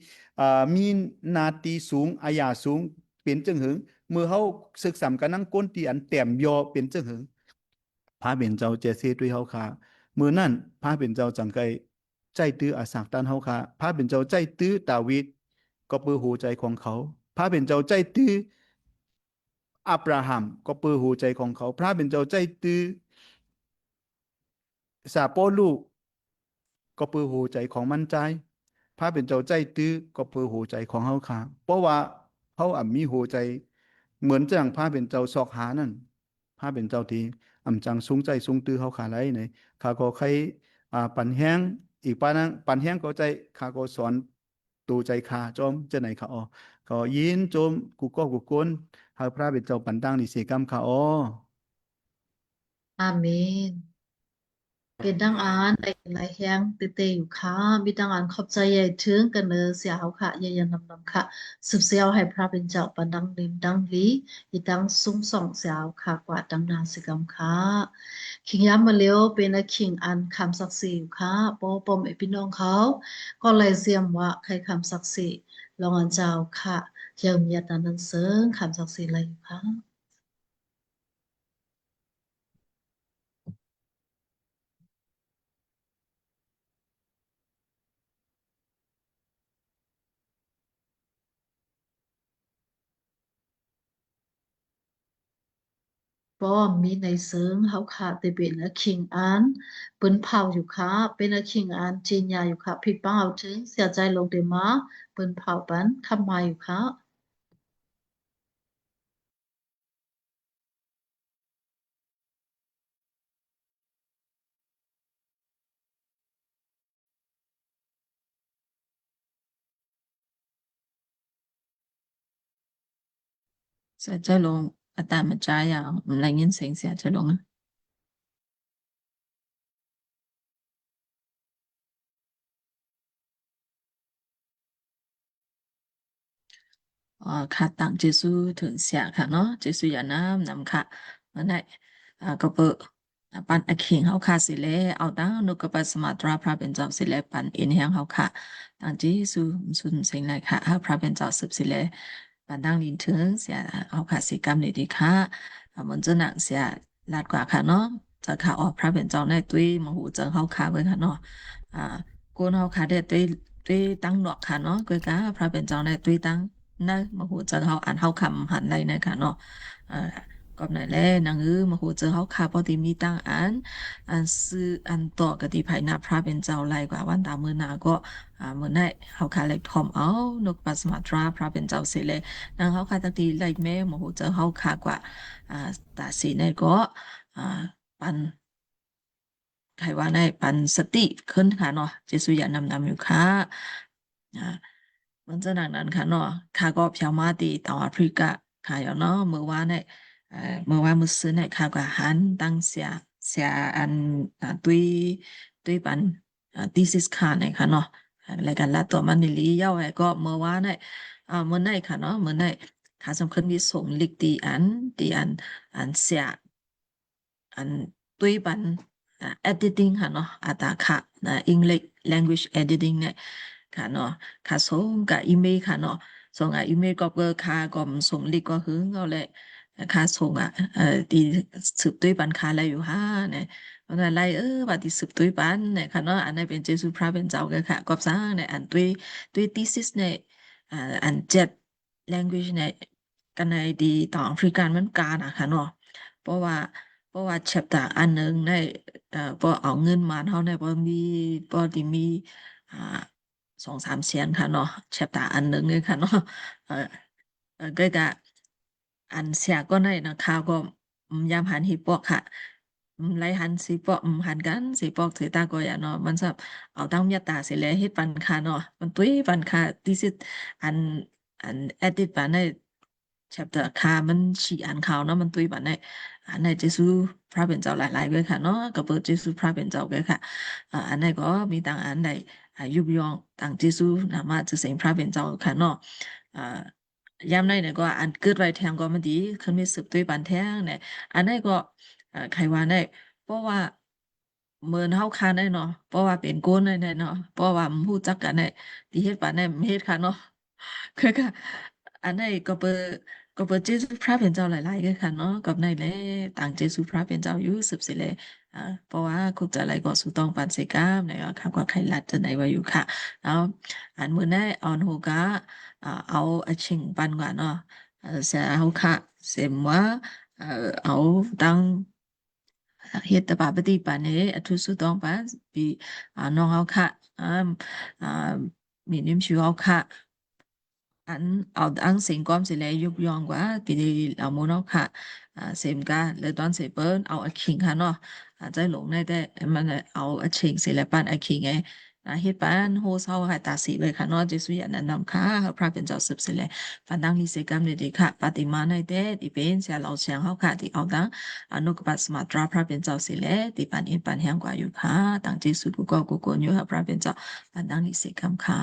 มีหน้าที่สูงอาญาสูงเป็นจังหึงเมื่อเฮาศึกษากันนั่งก้นที่อันแต้มยอเป็นจังหึงพระเป็นเจ้าเจเซด้วยเฮาขามื้อนั้นพระเป็นเจ้าจังไกใจตื้ออาสากตันเฮาขาพระเป็นเจ้าใจตื้อดาวิดก็เปื้อหูใจของเขาพระเป็นเจ้าใจตื้ออับราฮัมก็เปื้อหูใจของเขาพระเป็นเจ้าใจตื้อซาโปลูกก็เปื้อหูใจของมันใจพระเป็นเจ้าใจตื้อก็เปื้อหูใจของเฮาขาเพราะว่าเฮามีหูใจเหมือนจังพระเป็นเจ้าซอกหานั่นพระเป็นเจ้าที่จังสูงใจสูงตื้อเฮาขาไรไหนข้าก็ใครปันแห้งอีกปานั้นปันแห้งก็ใจข้าก็สอนตูใจข้าจอมจะไหนข้าอ๋อก็ยินโจมกูก็กูกวนหากพระเป็นเจ้าปันตั้งนิเสกรรมข้าอ๋อ อาเมนเป็นดังอันได้หลายแห่งเตๆอยู่ค่ะมีดังอันขอบใจใหญ่ถึงกันเนอเสียเฮาค่ะใหญ่ๆนำค่ะสืบเสียวให้พระเป็นเจ้าปันดังลิมดังลีอีดังซุ้มส่องเสียวค่ะกว่าดังนาสิกรรมค่ะคิงย้ำมาเร็วเป็นaคิงอันคำศักดิ์สิทธิ์อยู่ค่ะปอปอมไอพี่น้องเขาก็เลยเสียมว่าใครคำศักดิ์สิทธิ์ลองอันเจ้าค่ะยังมีอันนั้นเสริงคำศักดิ์สิทธิ์อะไรอยู่ค่ะ ป้อมมีในเซิงเฮาค่ะแต่เป็นอาคิงอันเปิ้นเผาอยู่ค่ะเป็นอาคิงอันจีนยาอยู่ค่ะผิดป้าเอาถึงเสียใจลงเดมาเปิ้นเผาปันทำไมอยู่ค่ะเสียใจลงอาตามันใจอ่ะมันไรเงี้ยเสียงเสียใจลงอ่ะค่ะต่างเจสุถึงเสียค่ะเนาะเจสุอย่าน้ำนำค่ะเมื่อไหร่ก็เปิดปันอคิงเฮาค่ะสิเลเอาตั้งนุกปัสมาตราพระเป็นเจ้าสิเลปันเอ็นแหงเฮาค่ะต่างเจสุสุนเสียงไรค่ะพระเป็นเจ้าสืบสิเลปันดังลินถึงเสียเอาค่ะสิกรรมดีค่ะมันจะหนักเสียลาดกว่าค่ะเนาะจะค่ะออกพระเป็นเจ้าในตุ้ยมหูเจิงเฮาค่ะเบิ่งค่ะเนาะกูเฮาค่ะได้ตุ้ยตั้งดอกค่ะเนาะกูกะพระเป็นเจ้าในตุ้ยตั้งนะมาหูเจอเขาอ่านเขาคำหันได้นะคะเนาะอ่าก็ไหนแลนางมาหูเจอเขาค่ะพอดีมีตั้งอันซื้ออันต่อกติภายนาพระเป็นเจ้าไรกว่าวันตามือนาก็เมื่อไหนเขาค่ะเลยทอมเอานกปัสมาตราพระเป็นเจ้าเสเลยนางเขาค่ะตั้งทีไรแม่มาหูเจอเขาค่ะกว่าตาสีในก็ปันใครว่าในปันสติขึ้นค่ะเนาะเจสุยานำอยู่ค่ะมันจะหนักนั้นค่ะเนาะข้าก็เพียวมาตีต่อแอฟริกาค่ะอยู่เนาะเมื่อวานเนี่ยเมื่อซื้อเนี่ยข้าก็หันตั้งเสียอันตุยปันตีซิสค่ะเนี่ยค่ะเนาะรายการละตัวมันนี่ลีเย้าไอ้ก็เมื่อวานเนี่ยเมื่อไหร่ค่ะเนาะเมื่อไหร่ข้าสำคัญที่ส่งลิกตีอันเสียอันตุยปันediting ค่ะเนาะอาตาค่ะEnglish language editing เนี่ยค่ะเนาะค่ะส่งกับอีเมลค่ะเนาะส่งกับอีเมลก็ค่ะก็ส่งลิกก็หึงเอาเลยค่ะส่งตีสืบตุ้ยปันค่ะอะไรอยู่ฮ่าเนี่ยว่าอะไรว่าตีสืบตุ้ยปันเนี่ยค่ะเนาะอันนี้เป็นเจสุพระเป็นเจ้ากันค่ะก็สร้างเนี่ยอันตุ้ย thesis เนี่ยอันlanguage เนี่ยกันในดีต่อแอฟริกันมันการอะค่ะเนาะเพราะว่าแชปตาอันหนึ่งในพอเอาเงินมาเท่าในพอดีมีอ่า2-3 เสียนค่ะเนาะแชปตาอันหนึ่งเลยค่ะเนาะก็อันเสียก็ในนะคะก็ยามหันฮิปปอกค่ะไล่หันสีปอกหันกันสีปอกถือตาก็อย่าเนาะมันสับเอาตั้งยาตาเสร็จแล้วเฮ็ดปันค่ะเนาะมันตุ้ยปันค่ะที่สิอันแอดดิตปันในแชปเตอร์ค่ะมันฉีอ่านข่าวเนาะมันตุ้ยปันในอันในเจสุพระเป็นเจ้าหลายๆเลยค่ะเนาะก็เปิดเจสุพระเป็นเจ้าเลยค่ะอันในก็มีต่างอันใดยุบยองต่างเจสุนามาจะเสียงพระเป็นเจ้าค่ะเนาะยามในเนี่ยก็อันเกิดไว้แทงก็มันดีขึ้นมีสืบตุ้ยปันแทงเนี่ยอันในก็ใครว่าได้เพราะว่า เหมือนเฮาคานได้เนาะเพราะว่าเป็นโกนได้เนาะเพราะว่ามันรู้จักกันได้ที่เฮ็ดปานนั้นมันเฮ็ดค่ะเนาะคือค่ะอันนั้นก็เปิดเจซูพระเป็นเจ้าหลายๆคือค่ะเนาะกับในแลต่างเจซูพระเป็นเจ้าอยู่สืบสิแลเพราะว่าคุกจะไหลก็สู่ต้องปันเสกามนะคะค่ะก็ใครลัดจะไหนว่าอยู่ค่ะแล้วอันมื้อนั้นออนฮูกะเอาอาชิงปันกว่าเนาะเสียเฮาค่ะเสมว่าเอาตังเฮ็ดตะบะปฏิปันเนอทุสุต้องปันปีน้องเฮาค่ะอ่ามีนิมชูเฮาค่ะอันสิ่งก้อมสิเลยยุบยองกว่าปีดีเอาโมเนาะค่ะเสมกาเลยตอนเสเปิ้นเอาอคิงค่ะเนาะใจหลงในแต่มันเอาอคิงสิเลยปันอคิงไงเฮ็ดปันโฮเซาค่ะตาสีเลยค่ะเนาะเจสุยานันนำค่ะพระเป็นเจ้าสืบสิเลยปันดังลิเซกัมเลยดีค่ะปฏิมาในแต่ที่เป็นเสียเราเสียงเฮาค่ะที่เอาดังอนุกปัสมาตราพระเป็นเจ้าสิเลยที่ปันอินปันแห่งกว่าอยู่ค่ะตั้งเจสุกุโกอยู่ค่ะพระเป็นเจ้าปันดังลิเซกัมค่ะ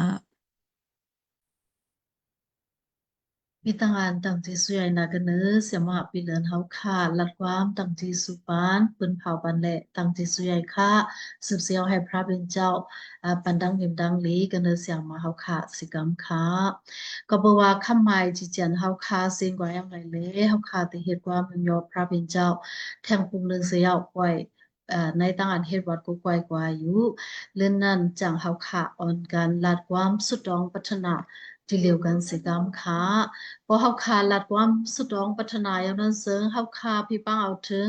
มีต่างอันต่างที่สุยนากันเนอเสียมาปีเลินเฮาค่ะลัดความต่างที่สุปานปืนเผาปันแหละต่างที่สุยค่ะสืบเสียวให้พระเป็นเจ้าปันดังเห็มดังลีกันเนอเสียงมาเฮาค่ะสิกรรมค่ะก็บอกว่าคำหมายจีเจียนเฮาค่ะเสียงกว่าอย่างไรเลยเฮาค่ะที่เฮ็ดความมันยอดพระเป็นเจ้าแทงปุงเลินเสียวไว้ในต่างอันเฮ็ดวัดก็ไกวกว่าอยู่เรื่องนั้นจังเฮาค่ะอ่อนการลัดความสุดดองพัฒนาที่เร็วกันสิกรรมค่ะ พอเฮาคาลัดความสุดองพัฒนาอย่างนั้นเสิงเฮาคาพี่ป้าเอาถึง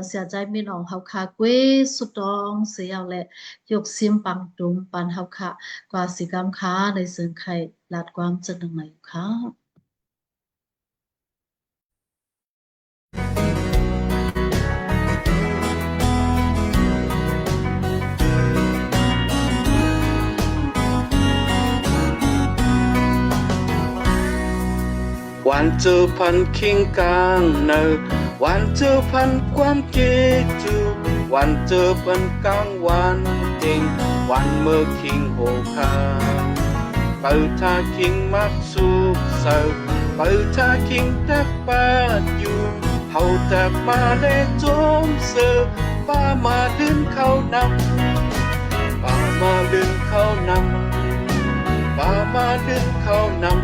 เสียใจมีน้องเฮาคากวยสุดองเสียเอาแหละยกเสียมปังตุมปันเฮาคากว่าสิกรรมค้าในเสิงไข่ลัดความจัดหนังไหนค่ะ วันเจอพันคิงกลางเนอวันเจอพันความเกจูวันเจอพันกลางวันเก่งวันเมื่อคิงโหคาเปิดทาคิงมักสุกเสิร์เปิดทาคิงตักปาดอยู่เฮาตักมาเลโจมเสิร์ป้ามาลืนเข้านำป้ามาลืนเข้านำป้ามาลืนเข้านำ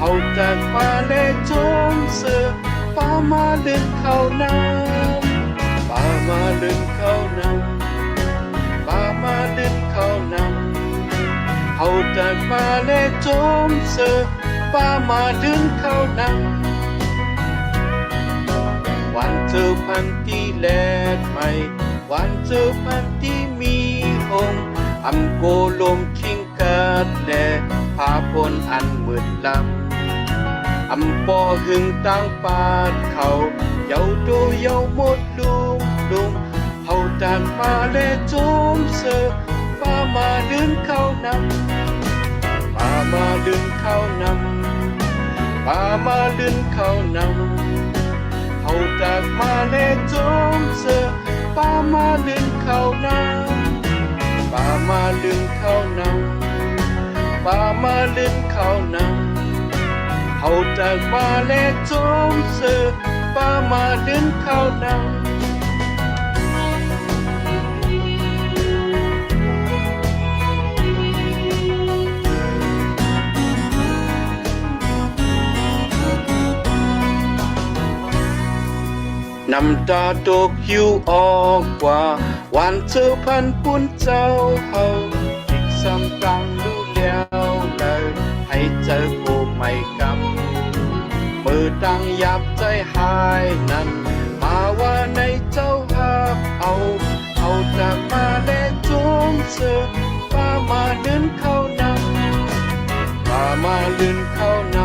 เฮาจากมาเลจมเสือป้ามาลึกเข้าน้ำป้ามาลึกเข้าน้ำป้ามาลึกเข้าน้ำเฮาจากมาเลจมเสือป้ามาลึกเข้าน้ำวันเจอพันที่แลกใหม่วันเจอพันที่มีองค์อำโกลมคิงกัดแลพาพลอันมืดลำอำปอหึงต่างปาดเขาเยาดูเยาหมดลุงเฮาต่างมาเลจมเสือป้ามาลืนเข้านำป้ามาลืนเข้านำป้ามาลืนเข้านำเฮาต่างมาเลจมเสือป้ามาลืนเข้านำป้ามาลืนเข้านำป้ามาลืนเข้านำเฮาจากมาเลจมเสือป้ามาลืนเข้านำน้ำตาตกหิวออกกว่าวันเจอพันปุ่นเจ้าเฮาอีกซ้ำตังดูแล้วเลยให้เจอโกไม่กำมือตั้งยับใจหายนั้นมาว่าในเจ้าหักเอาจากมาและจมเสือป้ามาลืนเข้านำป้ามาลืนเข้าน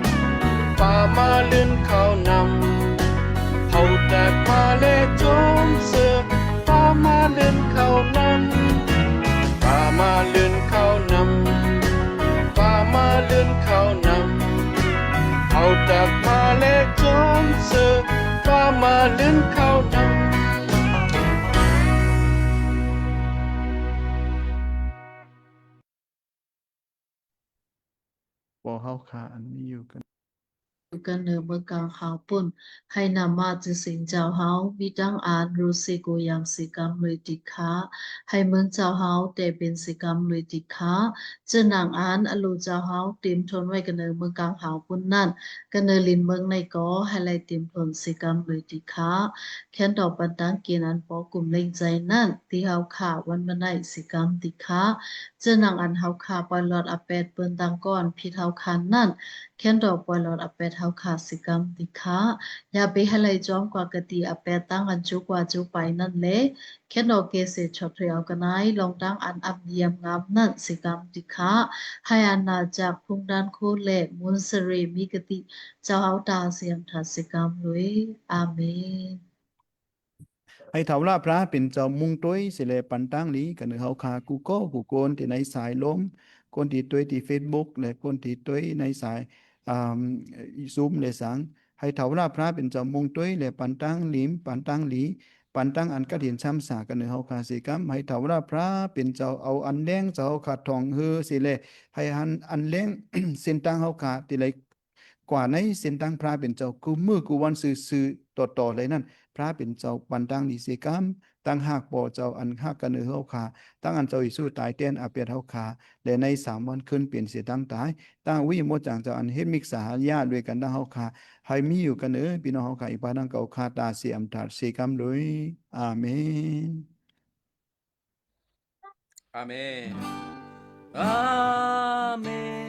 ำป้ามาลืนเข้านำเอาจากมาและจมเสือป้ามาลืนเข้านำป้ามาลืนเข้านำป้ามาลืนเข้านำเอาจากมาเลจมเสือป้ามาลืนเข้านำพอเฮาคาอันมีอยู่กัน อยู่กันเหนือเมืองกลางขาวปุ่นให้นำมาจะสิงเจ้าเฮามีดังอ่านรู้สิโกยามสิกรรมเลยติค้าให้เมืองเจ้าเฮาแต่เป็นสิกรรมเลยติค้าจะนางอ่านอลูเจ้าเฮาเตรียมทนไว้กันเหนือเมืองกลางขาวปุ่นนั่นกันเหนือลินเมืองในก็ให้ไล่เตรียมทนสิกรรมเลยติค้าแค้นดอกปันตังเกียนอันปอกลุ่มเล่งใจนั่นที่เฮาขาวันมาไนสิกรรมติค้าจะนางอันเฮาขาปล่อยหลอดอาแปดเปิ้นดังก้อนพิดเฮาคันนั่น แค้นดอกปอยหลอดอเปดเฮาขาสิกรรมติคะอย่าไปให้ไหลจอมกว่ากะติอเปดตั้งอันจุกว่าจุไปนั่นแหละแค่ดอกเกษตรชดเรียวกันไนลองตั้งอันอับเยี่ยมงามนั่นสิกรรมติคะให้อาณาจักรพุงด้านโคเละมุนสเรมีกติเจ้าเฮาตาเสียมทัดสิกรรมเลยอาเมน ให้เท่าลาพระเป็นเจ้ามุงต้วยสิเลปันตั้งนี้กันเฮาคากูก็กูโกนที่ในสายลมคนที่ต้วยที่ Facebook และคนที่ต้วยในสายซูมและสังให้เท่าลาพระเป็นเจ้ามุงต้วยและปันตั้งหลิมปันตั้งหลีปันตั้งอันกระเดียนช้ำสากันเฮาคาสิกรรมให้เท่าลาพระเป็นเจ้าเอาอันแดงเจ้าขาดทองเฮือสิเลให้อันแดง เส้นตั้งเฮาคาที่ไรกว่าในเส้นตั้งพระเป็นเจ้ากูมือกูวันซื่อต่อเลยนั่น พระเป็นเจ้าปันตังนิสิกรรมตั้งหากบ่เจ้าอันหากกันเฮาขาตั้งอันเจ้าอิสู้ตายเต้นอาเปียเฮาขาและใน3 วันขึ้นเปลี่ยนเสียตั้งตายตั้งวิโมจังเจ้าอันเฮ็ดมิกษาญาด้วยกันตั้งเฮาขาให้มีอยู่กันพี่น้องเฮาขาอีกพาดังเก่าคาตาเสียมถาดสิกรรมเลยอาเมน อาเมน อาเมน